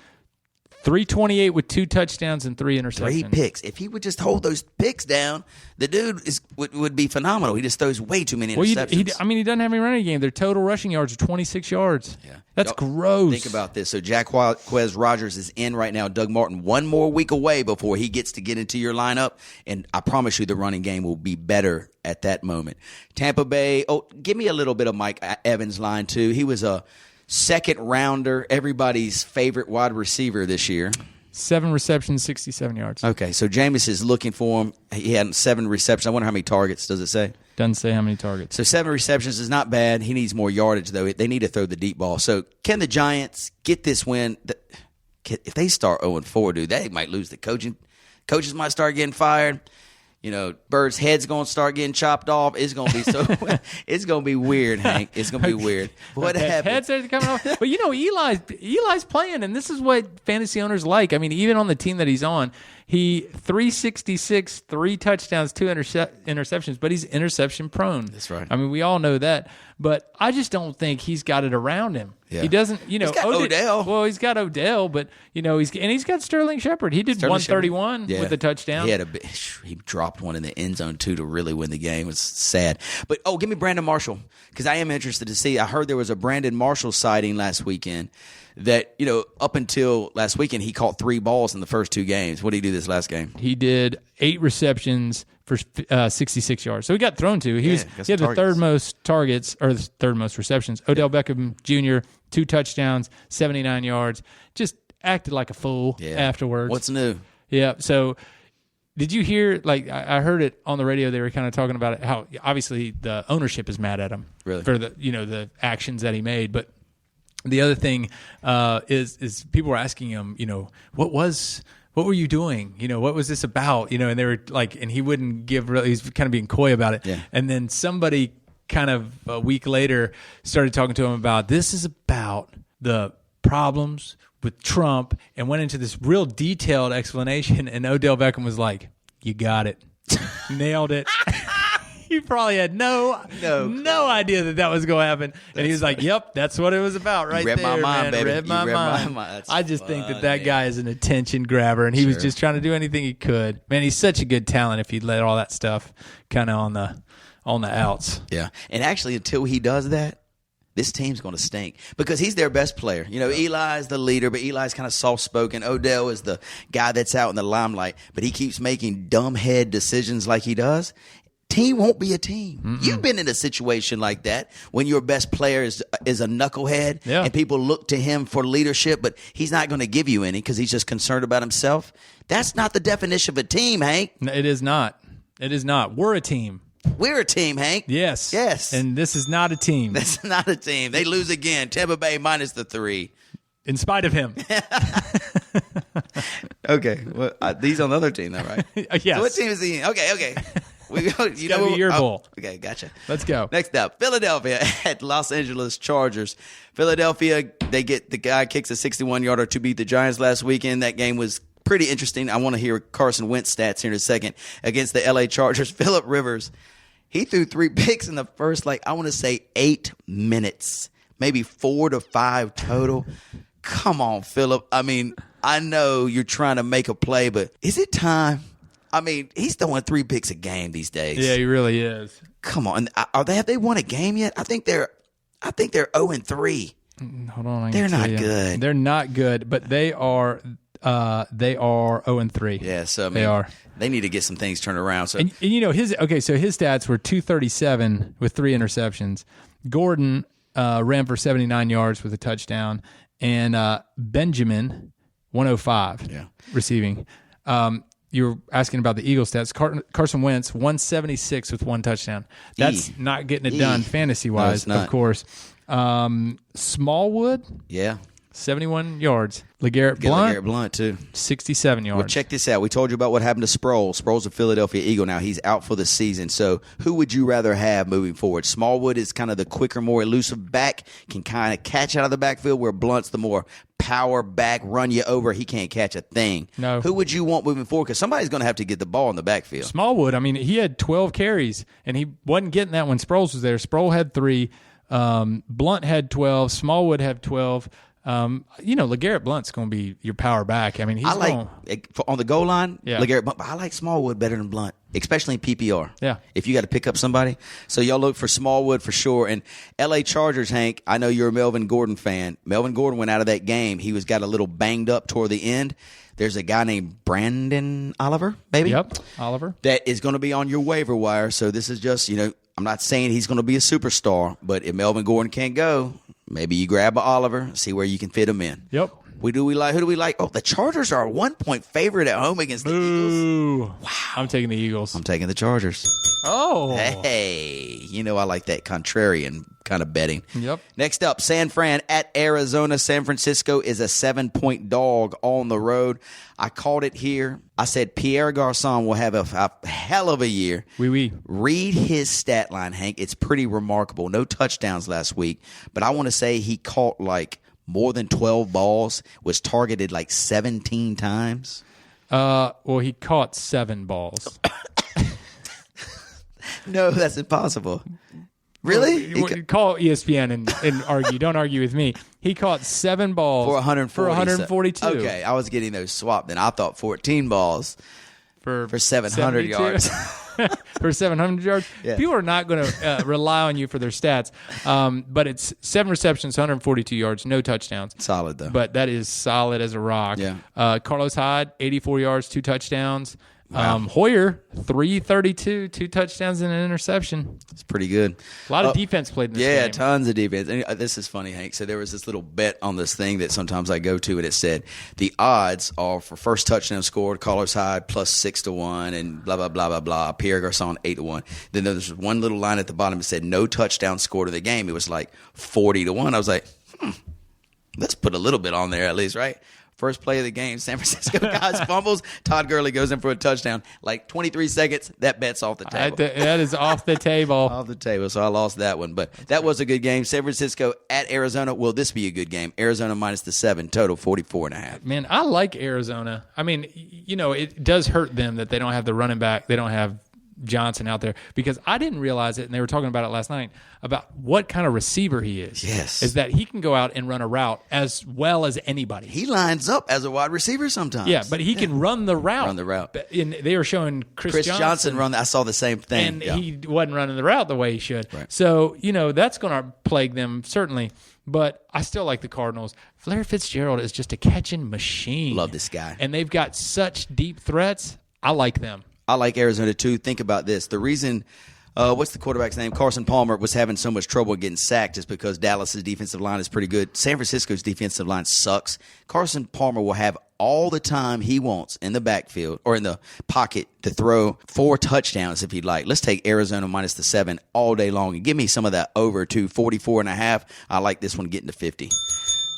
328 with 2 touchdowns and 3 interceptions. 3 picks. If he would just hold those picks down, the dude would be phenomenal. He just throws way too many interceptions. He doesn't have any running game. Their total rushing yards are 26 yards. Yeah. That's gross. Think about this. So Jacquez Rodgers is in right now. Doug Martin, 1 more week away before he gets to get into your lineup. And I promise you the running game will be better at that moment. Tampa Bay, give me a little bit of Mike Evans' line too. He was a second rounder, everybody's favorite wide receiver this year. 7 receptions, 67 yards. Okay, so Jameis is looking for him. He had 7 receptions. I wonder how many targets, does it say? Doesn't say how many targets. So 7 receptions is not bad. He needs more yardage, though. They need to throw the deep ball. So can the Giants get this win? If they start 0-4, dude, they might lose the coaching. Coaches might start getting fired. Bird's head's going to start getting chopped off. It's going to be it's going to be weird, Hank. It's going to be weird. What happens? Heads are coming off. But Eli's playing, and this is what fantasy owners like. Even on the team that he's on, he 366, 3 touchdowns, 2 interceptions, but he's interception prone. That's right. We all know that. But I just don't think he's got it around him. Yeah. He doesn't, He's got Odell. Well, he's got Odell, but he's got Sterling Shepard. He did 131 with a touchdown. He dropped one in the end zone too to really win the game. It was sad. But give me Brandon Marshall, because I am interested to see. I heard there was a Brandon Marshall sighting last weekend. That up until last weekend, he caught 3 balls in the first 2 games. What did he do this last game? He did 8 receptions for 66 yards. So he got thrown to. He had the third most targets, or the third most receptions. Odell Beckham Jr., 2 touchdowns, 79 yards. Just acted like a fool afterwards. What's new? Yeah. So did you hear, I heard it on the radio, they were kind of talking about it, how obviously the ownership is mad at him for the actions that he made. But the other thing is people were asking him, what were you doing? What was this about? And they were and he wouldn't give really, he's kind of being coy about it. Yeah. And then somebody kind of a week later started talking to him about, this is about the problems with Trump, and went into this real detailed explanation. And Odell Beckham was like, You got it. Nailed it. You probably had no idea that was going to happen. And he was like, yep, that's what it was about right read there, my mind, man. baby. Read my mind. I just think that guy is an attention grabber, and he was just trying to do anything he could. Man, he's such a good talent if he let all that stuff kind of on the outs. Yeah. And actually, until he does that, this team's going to stink because he's their best player. You know, Eli's the leader, but Eli's kind of soft-spoken. Odell is the guy that's out in the limelight, but he keeps making dumbhead decisions like he does. Team won't be a team. Mm-mm. You've been in a situation like that when your best player is a knucklehead and people look to him for leadership, but he's not going to give you any because he's just concerned about himself. That's not the definition of a team, Hank. No, it is not. It is not. We're a team. We're a team, Hank. Yes. Yes. And this is not a team. That's not a team. They lose again. Tampa Bay minus the 3. In spite of him. Okay. Well, he's on the other team, though, right? Yes. So what team is he in? Okay. We go. You know, your bowl. Okay, gotcha. Let's go. Next up, Philadelphia at Los Angeles Chargers. Philadelphia, the guy kicks a 61-yarder to beat the Giants last weekend. That game was pretty interesting. I want to hear Carson Wentz stats here in a second against the LA Chargers. Phillip Rivers, he threw 3 picks in the first, 8 minutes, maybe 4 to 5 total. Come on, Phillip. I mean, I know you're trying to make a play, but is it time? I mean, he's throwing 3 picks a game these days. Yeah, he really is. Come on, have they won a game yet? I think they're 0-3. Hold on, they're not good. They're not good, but they are 0-3. Yeah, so I mean, they are. They need to get some things turned around. So and you know his stats were 237 with 3 interceptions. Gordon ran for 79 yards with a touchdown, and Benjamin 105 receiving. You're asking about the Eagles stats. Carson Wentz, 176 with 1 touchdown. That's not getting it done fantasy-wise, of course. Smallwood, 71 yards. LeGarrette Blount, too. 67 yards. Well, check this out. We told you about what happened to Sproles. Sproles a Philadelphia Eagle now. He's out for the season. So who would you rather have moving forward? Smallwood is kind of the quicker, more elusive back, can kind of catch out of the backfield, where Blunt's the more power back, run you over. He can't catch a thing. No. Who would you want moving forward? Because somebody's going to have to get the ball in the backfield. Smallwood, I mean, he had 12 carries, and he wasn't getting that when Sproles was there. Sproles had 3. Blunt had 12. Smallwood had 12. LeGarrette Blount's going to be your power back. I mean, he's on the goal line. LeGarrette Blount, but I like Smallwood better than Blount, especially in PPR. Yeah, if you got to pick up somebody, so y'all look for Smallwood for sure. And LA Chargers, Hank, I know you're a Melvin Gordon fan. Melvin Gordon went out of that game. He got a little banged up toward the end. There's a guy named Brandon Oliver, maybe. Yep, Oliver. That is going to be on your waiver wire. So this is just, I'm not saying he's going to be a superstar, but if Melvin Gordon can't go, maybe you grab a Oliver, see where you can fit him in. Yep. Who do we like? Oh, the Chargers are a 1-point favorite at home against the Eagles. Wow. I'm taking the Eagles. I'm taking the Chargers. Oh. Hey, I like that contrarian kind of betting. Yep. Next up, San Fran at Arizona. San Francisco is a 7-point dog on the road. I called it here. I said Pierre Garçon will have a hell of a year. Oui. Read his stat line, Hank. It's pretty remarkable. No touchdowns last week, but I want to say he caught more than 12 balls, was targeted 17 times. Well, he caught 7 balls. No, that's impossible. Really? Call ESPN and argue. Don't argue with me. He caught 7 balls for 142. Okay, I was getting those swapped. Then I thought 14 balls for 700 yards. For 700 yards. Yeah. People are not going to rely on you for their stats. But it's 7 receptions, 142 yards, no touchdowns. Solid, though. But that is solid as a rock. Yeah. Carlos Hyde, 84 yards, 2 touchdowns. Wow. Hoyer, 332, 2 touchdowns and an interception. It's pretty good. A lot of defense played in this game. Yeah, tons of defense. And this is funny, Hank. So there was this little bet on this thing that sometimes I go to, and it said the odds are for first touchdown scored, Carlos Hyde plus 6-1, and blah, blah, blah, blah, blah. Pierre Garçon 8-1. Then there was one little line at the bottom that said no touchdown scored of the game. It was 40-1. I was like, let's put a little bit on there at least, right? First play of the game, San Francisco guys fumbles. Todd Gurley goes in for a touchdown. Like 23 seconds, that bet's off the table. That is off the table. Off the table, so I lost that one. But that was a good game. San Francisco at Arizona. Will this be a good game? Arizona minus the 7, total 44.5. Man, I like Arizona. I mean, it does hurt them that they don't have the running back. They don't have Johnson out there, because I didn't realize it, and they were talking about it last night, about what kind of receiver he is. Yes. Is that he can go out and run a route as well as anybody. He lines up as a wide receiver sometimes. Yeah, but he can run the route. Run the route. And they were showing Chris Johnson run. I saw the same thing. And he wasn't running the route the way he should. Right. So, that's going to plague them, certainly. But I still like the Cardinals. Larry Fitzgerald is just a catching machine. Love this guy. And they've got such deep threats. I like them. I like Arizona, too. Think about this. The reason, what's the quarterback's name? Carson Palmer was having so much trouble getting sacked is because Dallas's defensive line is pretty good. San Francisco's defensive line sucks. Carson Palmer will have all the time he wants in the backfield or in the pocket to throw 4 touchdowns if he'd like. Let's take Arizona minus the 7 all day long and give me some of that over to 44.5. I like this one getting to 50.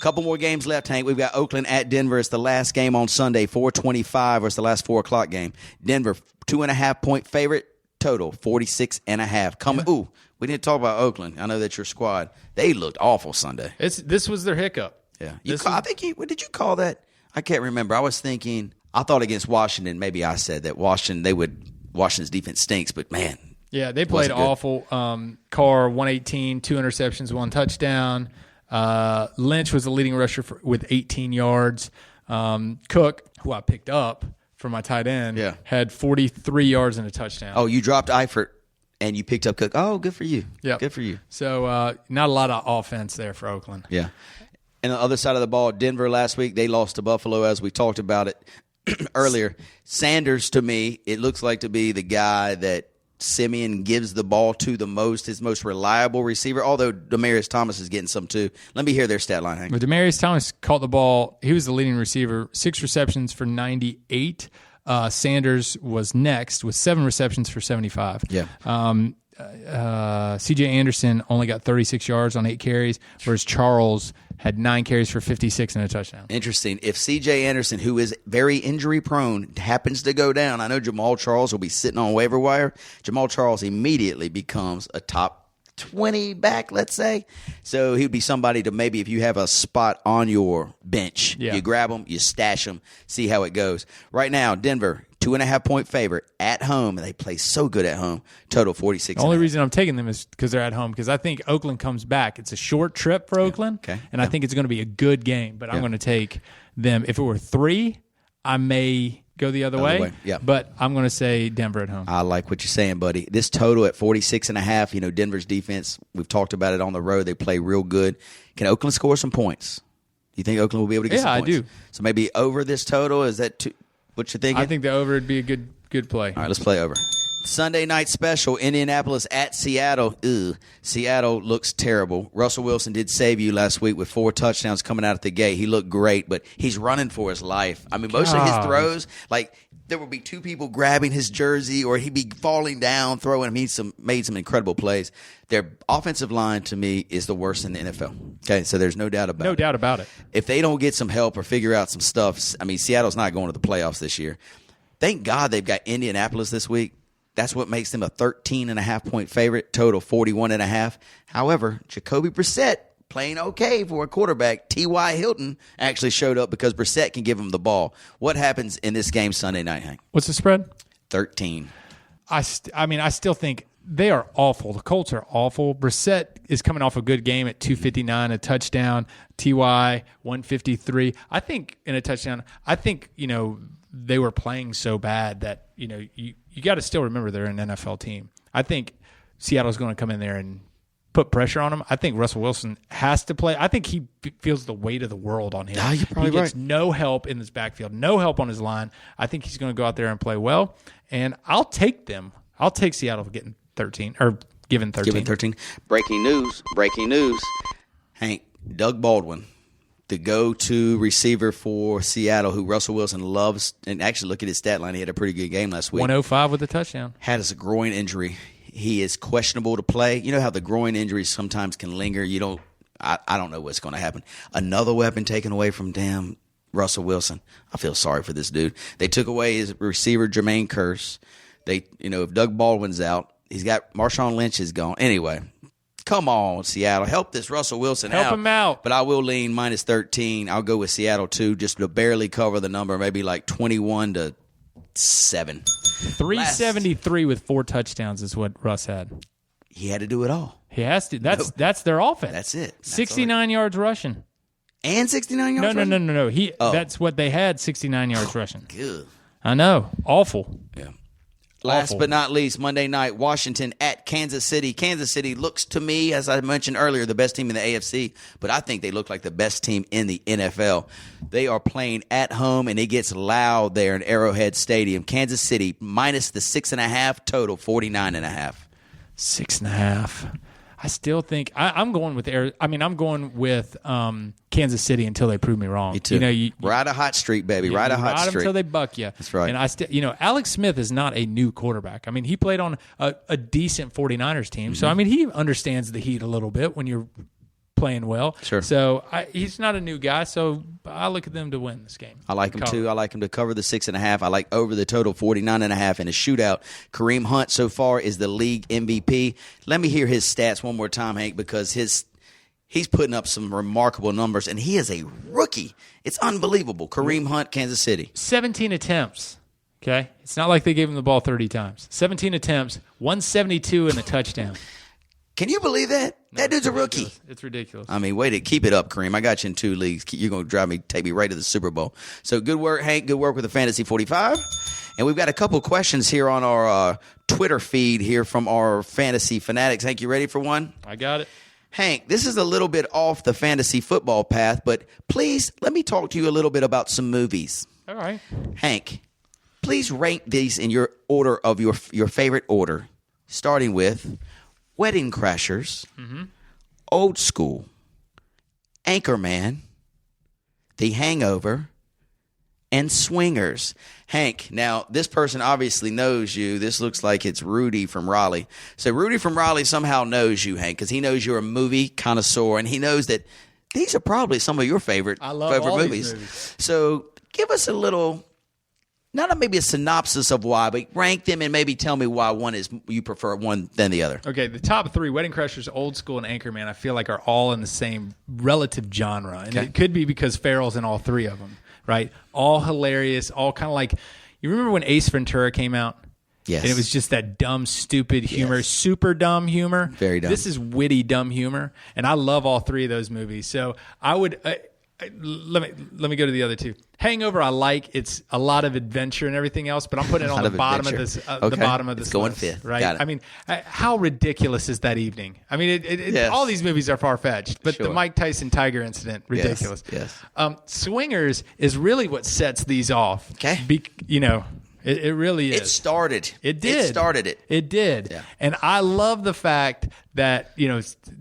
Couple more games left, Hank. We've got Oakland at Denver. It's the last game on Sunday, 4:25, or it's the last 4 o'clock game. Denver, 2.5-point favorite, total 46.5. Ooh, we didn't talk about Oakland. I know that's your squad. They looked awful Sunday. This was their hiccup. Yeah, what did you call that? I can't remember. I thought against Washington. Maybe I said that Washington's defense stinks, but man. Yeah, they played awful. Carr, 118, 2 interceptions, 1 touchdown. Lynch was the leading rusher with 18 yards. Cook, who I picked up for my tight end, had 43 yards and a touchdown. Oh, you dropped Eifert and you picked up Cook. Oh, good for you. Yeah, good for you. So not a lot of offense there for Oakland. Yeah. And the other side of the ball, Denver last week, they lost to Buffalo, as we talked about it earlier. Sanders, to me, it looks like to be the guy that Simeon gives the ball to the most, his most reliable receiver, although Demaryius Thomas is getting some too. Let me hear their stat line, Hank. But Demaryius Thomas caught the ball. He was the leading receiver, 6 receptions for 98. Sanders was next with 7 receptions for 75. Yeah. C.J. Anderson only got 36 yards on 8 carries, whereas Charles had 9 carries for 56 and a touchdown. Interesting. If C.J. Anderson, who is very injury-prone, happens to go down, I know Jamal Charles will be sitting on waiver wire. Jamal Charles immediately becomes a top 20 back, let's say. So he would be somebody to maybe, if you have a spot on your bench, you grab him, you stash him, see how it goes. Right now, Denver, 2.5-point favorite at home, and they play so good at home. Total 46. The only reason I'm taking them is because they're at home, because I think Oakland comes back. It's a short trip for Oakland, and I think it's going to be a good game, but I'm going to take them. If it were 3, I may go the other way. But I'm going to say Denver at home. I like what you're saying, buddy. This total at 46.5, Denver's defense, we've talked about it on the road. They play real good. Can Oakland score some points? Do you think Oakland will be able to get some points? Yeah, I do. So maybe over this total, is that what you're thinking? I think the over would be a good play. All right, let's play over. Sunday night special, Indianapolis at Seattle. Seattle looks terrible. Russell Wilson did save you last week with 4 touchdowns coming out at the gate. He looked great, but he's running for his life. I mean, most of his throws, like there would be 2 people grabbing his jersey, or he'd be falling down, throwing him. He made some incredible plays. Their offensive line, to me, is the worst in the NFL. Okay, so there's no doubt about it. No doubt about it. If they don't get some help or figure out some stuff, I mean, Seattle's not going to the playoffs this year. Thank God they've got Indianapolis this week. That's what makes them a 13.5-point favorite, total 41.5. However, Jacoby Brissett playing okay for a quarterback. T.Y. Hilton actually showed up because Brissett can give him the ball. What happens in this game Sunday night, Hank? What's the spread? 13. I still think they are awful. The Colts are awful. Brissett is coming off a good game at 259, a touchdown. T.Y. 153. I think in a touchdown. I think they were playing so bad that you got to still remember they're an NFL team. I think Seattle's going to come in there and put pressure on him. I think Russell Wilson has to play. I think he feels the weight of the world on him. You're probably he gets no help in this backfield, no help on his line. I think he's going to go out there and play well, and I'll take them. I'll take Seattle for getting 13 or given 13. Given 13. Breaking news. Hank, Doug Baldwin, the go-to receiver for Seattle, who Russell Wilson loves. And actually, look at his stat line. He had a pretty good game last week. 105 with a touchdown. Had a groin injury. He is questionable to play. You know how the groin injuries sometimes can linger. I don't know what's going to happen. Another weapon taken away from Russell Wilson. I feel sorry for this dude. They took away his receiver, Jermaine Kearse. If Doug Baldwin's out, he's got Marshawn Lynch is gone. Anyway, come on, Seattle. Help this Russell Wilson out. Help him out. But I will lean minus 13. I'll go with Seattle, too, just to barely cover the number, maybe like 21-7. 373 with 4 touchdowns is what Russ had. He had to do it all. He has to. That's their offense. That's it. 69 yards rushing. And 69 yards rushing? No. That's what they had, 69 yards rushing. Good. I know. Awful. Yeah. Last but not least, Monday night, Washington at Kansas City. Kansas City looks to me, as I mentioned earlier, the best team in the AFC, but I think they look like the best team in the NFL. They are playing at home, and it gets loud there in Arrowhead Stadium. Kansas City minus the 6.5 total, 49.5. 6.5. I still think I'm going with Kansas City until they prove me wrong. Me too. Ride a hot streak, baby. Ride a hot streak until they buck you. That's right. And Alex Smith is not a new quarterback. I mean, he played on a decent 49ers team, so I mean, he understands the heat a little bit when you're playing well. Sure. So he's not a new guy, so I look at them to win this game. I like him too. I like him to cover the 6.5. I like over the total 49.5 in a shootout. Kareem Hunt so far is the league MVP. Let me hear his stats one more time, Hank, because he's putting up some remarkable numbers, and he is a rookie. It's unbelievable. Kareem Hunt, Kansas City. 17 attempts. Okay? It's not like they gave him the ball 30 times. 17 attempts, 172 and a touchdown. Can you believe that? No, that dude's a rookie. It's ridiculous. I mean, keep it up, Kareem. I got you in 2 leagues. You're going to take me right to the Super Bowl. So good work, Hank. Good work with the Fantasy 45. And we've got a couple questions here on our Twitter feed here from our fantasy fanatics. Hank, you ready for one? I got it. Hank, this is a little bit off the fantasy football path, but please let me talk to you a little bit about some movies. All right. Hank, please rank these in your order of your favorite order, starting with Wedding Crashers, Old School, Anchorman, The Hangover, and Swingers. Hank, now this person obviously knows you. This looks like it's Rudy from Raleigh. So Rudy from Raleigh somehow knows you, Hank, because he knows you're a movie connoisseur, and he knows that these are probably some of your favorite movies. These movies. So give us a little, not maybe a synopsis of why, but rank them and maybe tell me why you prefer one than the other. Okay, the top 3, Wedding Crashers, Old School, and Anchorman, I feel like are all in the same relative genre. And it could be because Farrell's in all 3 of them, right? All hilarious, all kind of like, you remember when Ace Ventura came out? Yes. And it was just that dumb, stupid humor, super dumb humor. Very dumb. This is witty, dumb humor. And I love all 3 of those movies. So I would... let me go to the other 2. Hangover, I like. It's a lot of adventure and everything else, but I'm putting it on the bottom of this. The bottom of this. It's going list, 5th, right? Got it. I mean, how ridiculous is that evening? I mean, Yes. all these movies are far fetched, but Sure. the Mike Tyson Tiger incident, ridiculous. Yes. Swingers is really what sets these off. Okay. It really is. It started. It did. It started it. It did. Yeah. And I love the fact that,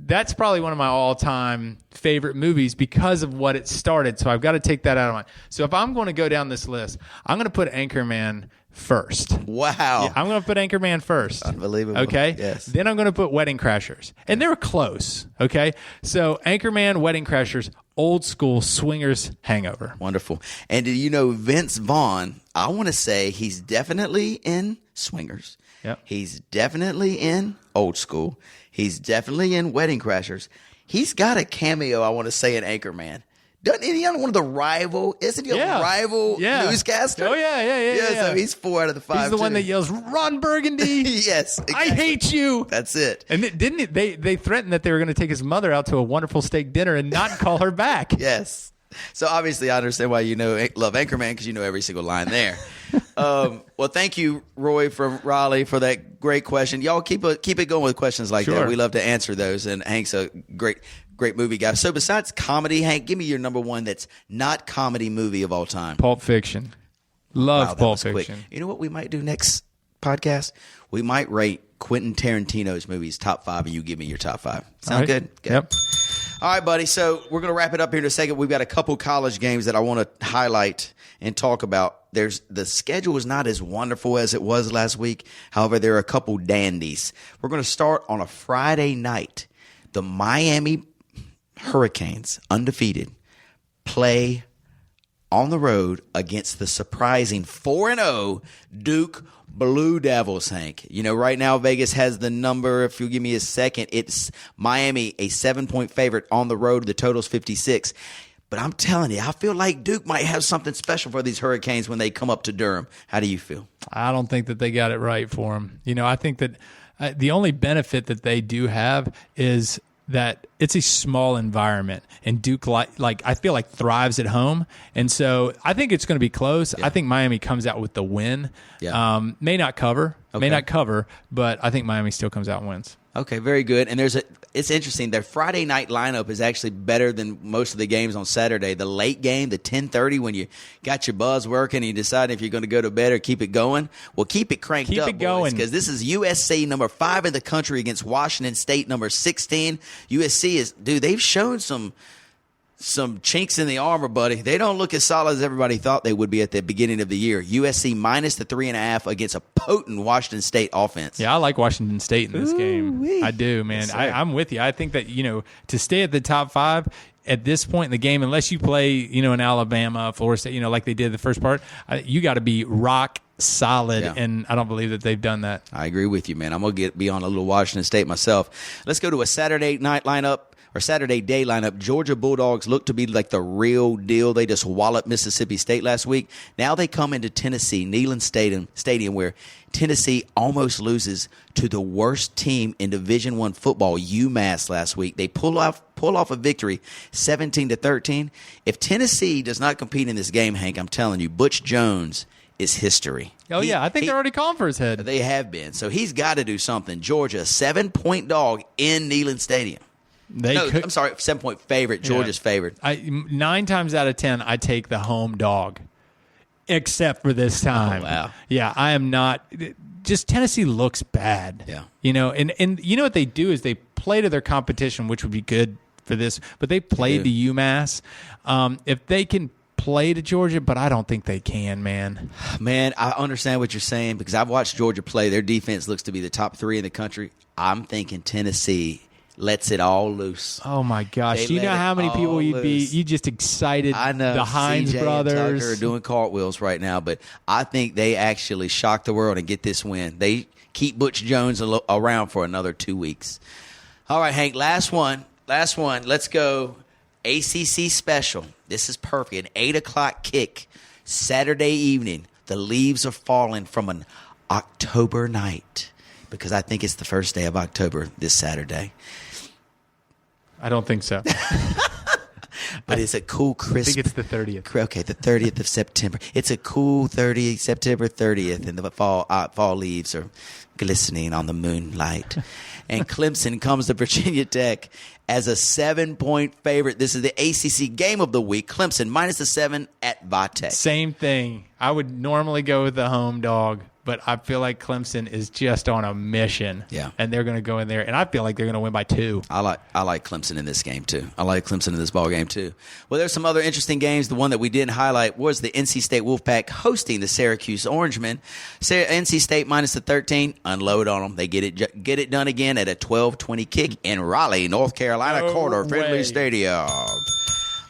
that's probably one of my all-time favorite movies because of what it started. So I've got to take that out of mind. So if I'm going to go down this list, I'm going to put Anchorman first. Wow. Yeah, I'm going to put Anchorman first. Unbelievable. Okay? Yes. Then I'm going to put Wedding Crashers. And they were close. Okay? So Anchorman, Wedding Crashers, Old School, Swingers, Hangover. Wonderful. And do you know Vince Vaughn? I want to say he's definitely in Swingers. Yep. He's definitely in Old School. He's definitely in Wedding Crashers. He's got a cameo, I want to say, in Anchorman. Doesn't he on one of the rival? Isn't he a rival newscaster? Oh, yeah. So he's 4 out of the 5. He's the one that yells, Ron Burgundy. Yes. Exactly. I hate you. That's it. And they threatened that they were going to take his mother out to a wonderful steak dinner and not call her back. Yes. So obviously I understand why you love Anchorman, because you know every single line there. Well, thank you, Roy from Raleigh, for that great question. Y'all keep it going with questions like that. We love to answer those, and Hank's a great movie guy. So besides comedy, Hank, give me your number 1 that's not comedy movie of all time. Pulp Fiction. Love Pulp Fiction. Quick. You know what we might do next podcast? We might rate Quentin Tarantino's movies top 5, and you give me your top 5. Sound good? Yep. All right, buddy. So we're going to wrap it up here in a second. We've got a couple college games that I want to highlight and talk about. The schedule is not as wonderful as it was last week. However, there are a couple dandies. We're going to start on a Friday night. The Miami Hurricanes, undefeated, play on the road against the surprising 4-0 Duke Blue Devils, Hank. You know, right now Vegas has the number. If you'll give me a second, it's Miami, a 7-point favorite on the road. The total's 56. But I'm telling you, I feel like Duke might have something special for these Hurricanes when they come up to Durham. How do you feel? I don't think that they got it right for them. You know, I think that the only benefit that they do have is that it's a small environment, and Duke like I feel like thrives at home, and so I think it's going to be close. Yeah. I think Miami comes out with the win. Yeah. May not cover, but I think Miami still comes out and wins. Okay, very good. And it's interesting. Their Friday night lineup is actually better than most of the games on Saturday. The late game, the 10:30, when you got your buzz working and you decide if you're going to go to bed or keep it going, well, keep it cranked up, boys, because this is USC number 5 in the country against Washington State number 16. USC they've shown some chinks in the armor, buddy. They don't look as solid as everybody thought they would be at the beginning of the year. USC minus the 3.5 against a potent Washington State offense. Yeah, I like Washington State in this game. I do, man. Yes, I'm with you. I think that, to stay at the top 5 at this point in the game, unless you play, in Alabama, Florida State, like they did the first part, you got to be rock solid, and I don't believe that they've done that. I agree with you, man. I'm going to be on a little Washington State myself. Let's go to a Saturday night lineup. Or Saturday day lineup. Georgia Bulldogs look to be like the real deal. They just walloped Mississippi State last week. Now they come into Tennessee, Neyland Stadium, where Tennessee almost loses to the worst team in Division I football, UMass, last week. They pull off a victory, 17-13. If Tennessee does not compete in this game, Hank, I'm telling you, Butch Jones is history. Oh, yeah. I think they're already calling for his head. They have been. So he's got to do something. Georgia, 7-point dog in Neyland Stadium. I'm sorry, 7-point favorite. Georgia's favored. 9 times out of 10, I take the home dog, except for this time. Oh, wow. Yeah, I am not. Just Tennessee looks bad. Yeah. And you know what they do is they play to their competition, which would be good for this, but they played to UMass. If they can play to Georgia, but I don't think they can, man. Man, I understand what you're saying because I've watched Georgia play. Their defense looks to be the top 3 in the country. I'm thinking Tennessee lets it all loose. Oh, my gosh. Do you know how many people you just excited? I know. The Hines CJ brothers. And Tucker are doing cartwheels right now, but I think they actually shock the world and get this win. They keep Butch Jones around for another 2 weeks. All right, Hank, last one. Let's go ACC special. This is perfect. An 8 o'clock kick Saturday evening. The leaves are falling from an October night because I think it's the first day of October this Saturday. I don't think so. But it's a cool, crisp. I think it's the 30th. Okay, the 30th of September. It's a cool September 30th, and the fall leaves are glistening on the moonlight. And Clemson comes to Virginia Tech as a 7-point favorite. This is the ACC game of the week. Clemson minus the 7 at Vatech. Same thing. I would normally go with the home dog, but I feel like Clemson is just on a mission. Yeah. And they're going to go in there, and I feel like they're going to win by 2. I like Clemson in this game, too. I like Clemson in this ball game, too. Well, there's some other interesting games. The one that we didn't highlight was the NC State Wolfpack hosting the Syracuse Orangemen. NC State minus the 13. Unload on them. They get it done again at a 12:20 kick in Raleigh, North Carolina, Corridor Friendly Stadium.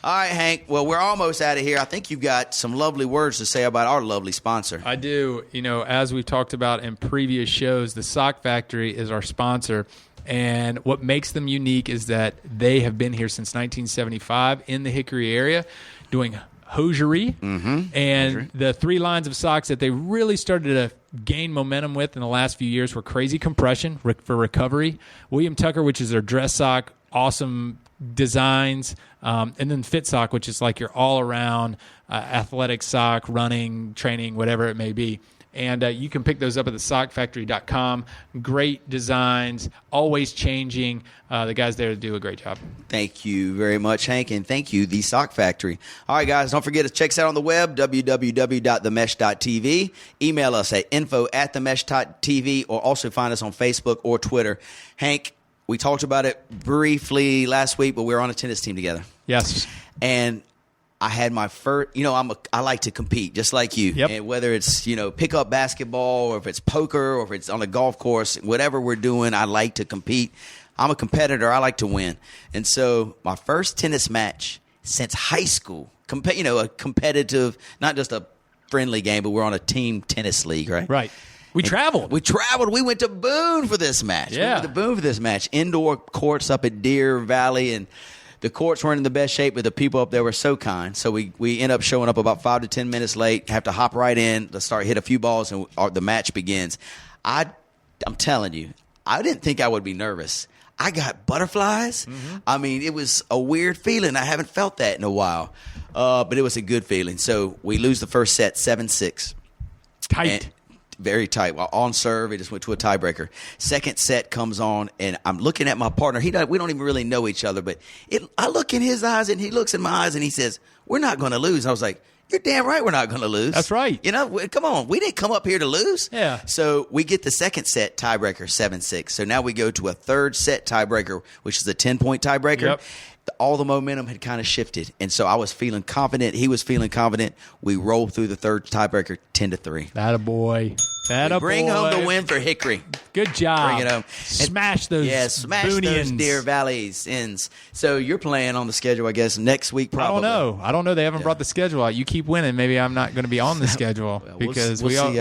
All right, Hank. Well, we're almost out of here. I think you've got some lovely words to say about our lovely sponsor. I do. As we've talked about in previous shows, the Sock Factory is our sponsor. And what makes them unique is that they have been here since 1975 in the Hickory area doing hosiery. Mm-hmm. And hosiery. The 3 lines of socks that they really started to gain momentum with in the last few years were Crazy Compression for recovery, William Tucker, which is their dress sock, awesome designs, and then Fit Sock, which is like your all-around athletic sock, running, training, whatever it may be. And you can pick those up at thesockfactory.com. Great designs, always changing. The guys there do a great job. Thank you very much, Hank, and thank you, The Sock Factory. All right, guys, don't forget to check us out on the web, www.themesh.tv. Email us at info@themesh.tv, or also find us on Facebook or Twitter. Hank, we talked about it briefly last week, but we were on a tennis team together. Yes. And I had my first, I like to compete just like you. Yep. And whether it's, pick up basketball or if it's poker or if it's on a golf course, whatever we're doing, I like to compete. I'm a competitor. I like to win. And so my first tennis match since high school a competitive, not just a friendly game, but we're on a team tennis league, right? Right. We traveled. We went to Boone for this match. Yeah. Indoor courts up at Deer Valley, and the courts weren't in the best shape, but the people up there were so kind. So we end up showing up about 5 to 10 minutes late, have to hop right in, let's hit a few balls, and the match begins. I'm telling you, I didn't think I would be nervous. I got butterflies. Mm-hmm. I mean, it was a weird feeling. I haven't felt that in a while, but it was a good feeling. So we lose the first set 7-6. Tight. Very tight. Well, on serve, it just went to a tiebreaker. Second set comes on, and I'm looking at my partner. We don't even really know each other, but I look in his eyes, and he looks in my eyes, and he says, "We're not going to lose." I was like, "You're damn right we're not going to lose." That's right. Come on. We didn't come up here to lose. Yeah. So we get the second set tiebreaker, 7-6. So now we go to a third set tiebreaker, which is a 10-point tiebreaker. Yep. All the momentum had kind of shifted, and so I was feeling confident. He was feeling confident. We rolled through the third tiebreaker, 10-3. Attaboy. Bring home the win for Hickory. Good job. Bring it home. Smash those those Deer Valleys ends. So you're playing on the schedule, I guess, next week probably. I don't know. They haven't brought the schedule out. You keep winning. Maybe I'm not going to be on the schedule because we all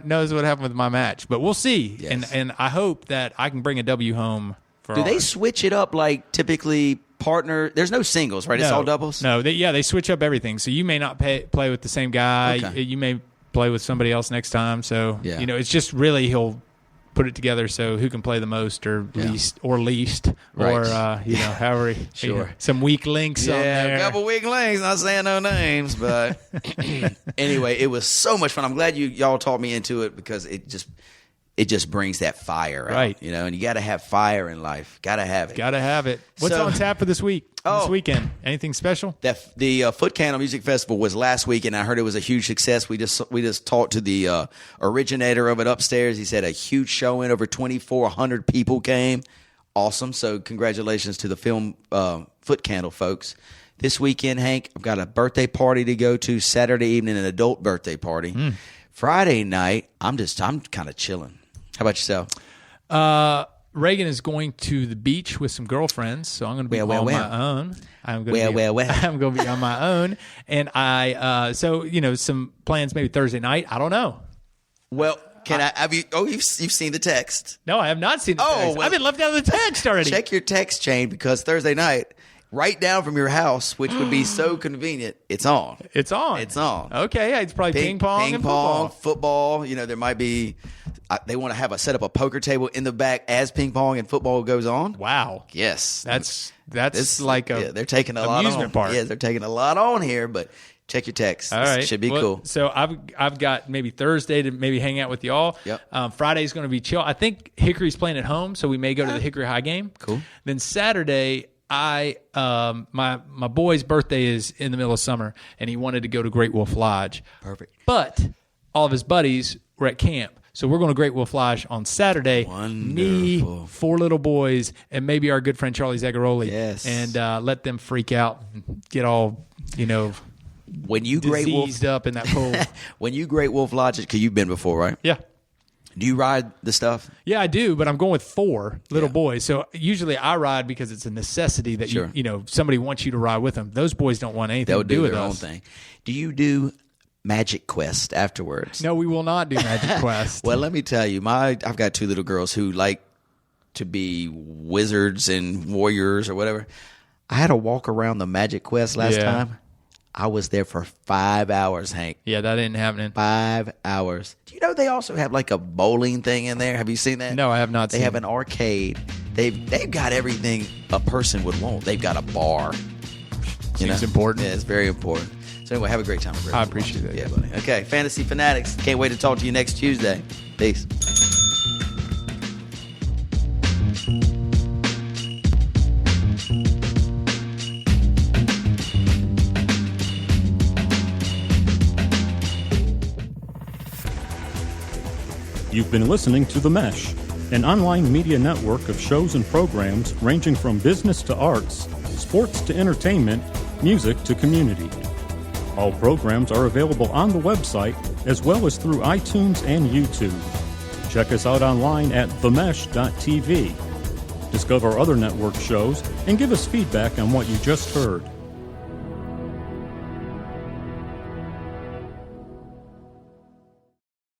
knows what happened with my match. But we'll see. Yes. And I hope that I can bring a W home. Do they switch it up like typically? Partner, there's no singles, right? It's all doubles? No, they switch up everything. So you may not play with the same guy. Okay. You may play with somebody else next time. So, it's just really he'll put it together so who can play the most or least right. Or, however. Sure. Some weak links on there. A couple weak links. Not saying no names, but anyway, it was so much fun. I'm glad y'all taught me into it because it just brings that fire out, right? And you got to have fire in life. Got to have it. Got to have it. What's on tap for this week? This weekend? Anything special? The Foot Candle Music Festival was last week, and I heard it was a huge success. We just talked to the originator of it upstairs. He said a huge showing, over 2,400 people came. Awesome. So congratulations to the film Foot Candle folks. This weekend, Hank, I've got a birthday party to go to. Saturday evening, an adult birthday party. Friday night, I'm kind of chilling. How about yourself? Reagan is going to the beach with some girlfriends, so I'm going to be on my own. I'm going to be on my own, and some plans maybe Thursday night. I don't know. Well, have you? Oh, you've seen the text? No, I have not seen the text. Well, I've been left out of the text already. Check your text chain because Thursday night, right down from your house, which would be so convenient, it's on. It's on. Okay, yeah, it's probably ping pong, football. There might be. They want to set up a poker table in the back as ping pong and football goes on. Wow. Yes. That's like they're taking a lot amusement park. Yeah, they're taking a lot on here, but check your text. All right. Should be cool. So I've got maybe Thursday to maybe hang out with y'all. Yep. Friday's going to be chill. I think Hickory's playing at home, so we may go to the Hickory High game. Cool. Then Saturday, my boy's birthday is in the middle of summer, and he wanted to go to Great Wolf Lodge. Perfect. But all of his buddies were at camp. So we're going to Great Wolf Lodge on Saturday. Wonderful. Me, 4 little boys, and maybe our good friend Charlie Zagaroli. Yes. And let them freak out and get all, when you diseased up in that pool. When you Great Wolf Lodge, because you've been before, right? Yeah. Do you ride the stuff? Yeah, I do, but I'm going with 4 little boys. So usually I ride because it's a necessity that somebody wants you to ride with them. Those boys don't want anything to do with us. They'll do their own thing. Do you do Magic Quest afterwards? No, we will not do Magic Quest. Well, let me tell you, I've got 2 little girls who like to be wizards and warriors or whatever. I had to walk around the Magic Quest last time. I was there for 5 hours, Hank. Yeah, that ain't happening. 5 hours. Do you know they also have like a bowling thing in there? Have you seen that? No, I have not seen it. They have an arcade. They've got everything a person would want. They've got a bar. Seems important. Yeah, it's very important. So anyway, have a great time. I appreciate that. Yeah, buddy. Okay, Fantasy Fanatics. Can't wait to talk to you next Tuesday. Peace. You've been listening to The Mesh, an online media network of shows and programs ranging from business to arts, sports to entertainment, music to community. All programs are available on the website as well as through iTunes and YouTube. Check us out online at themesh.tv. Discover other network shows and give us feedback on what you just heard.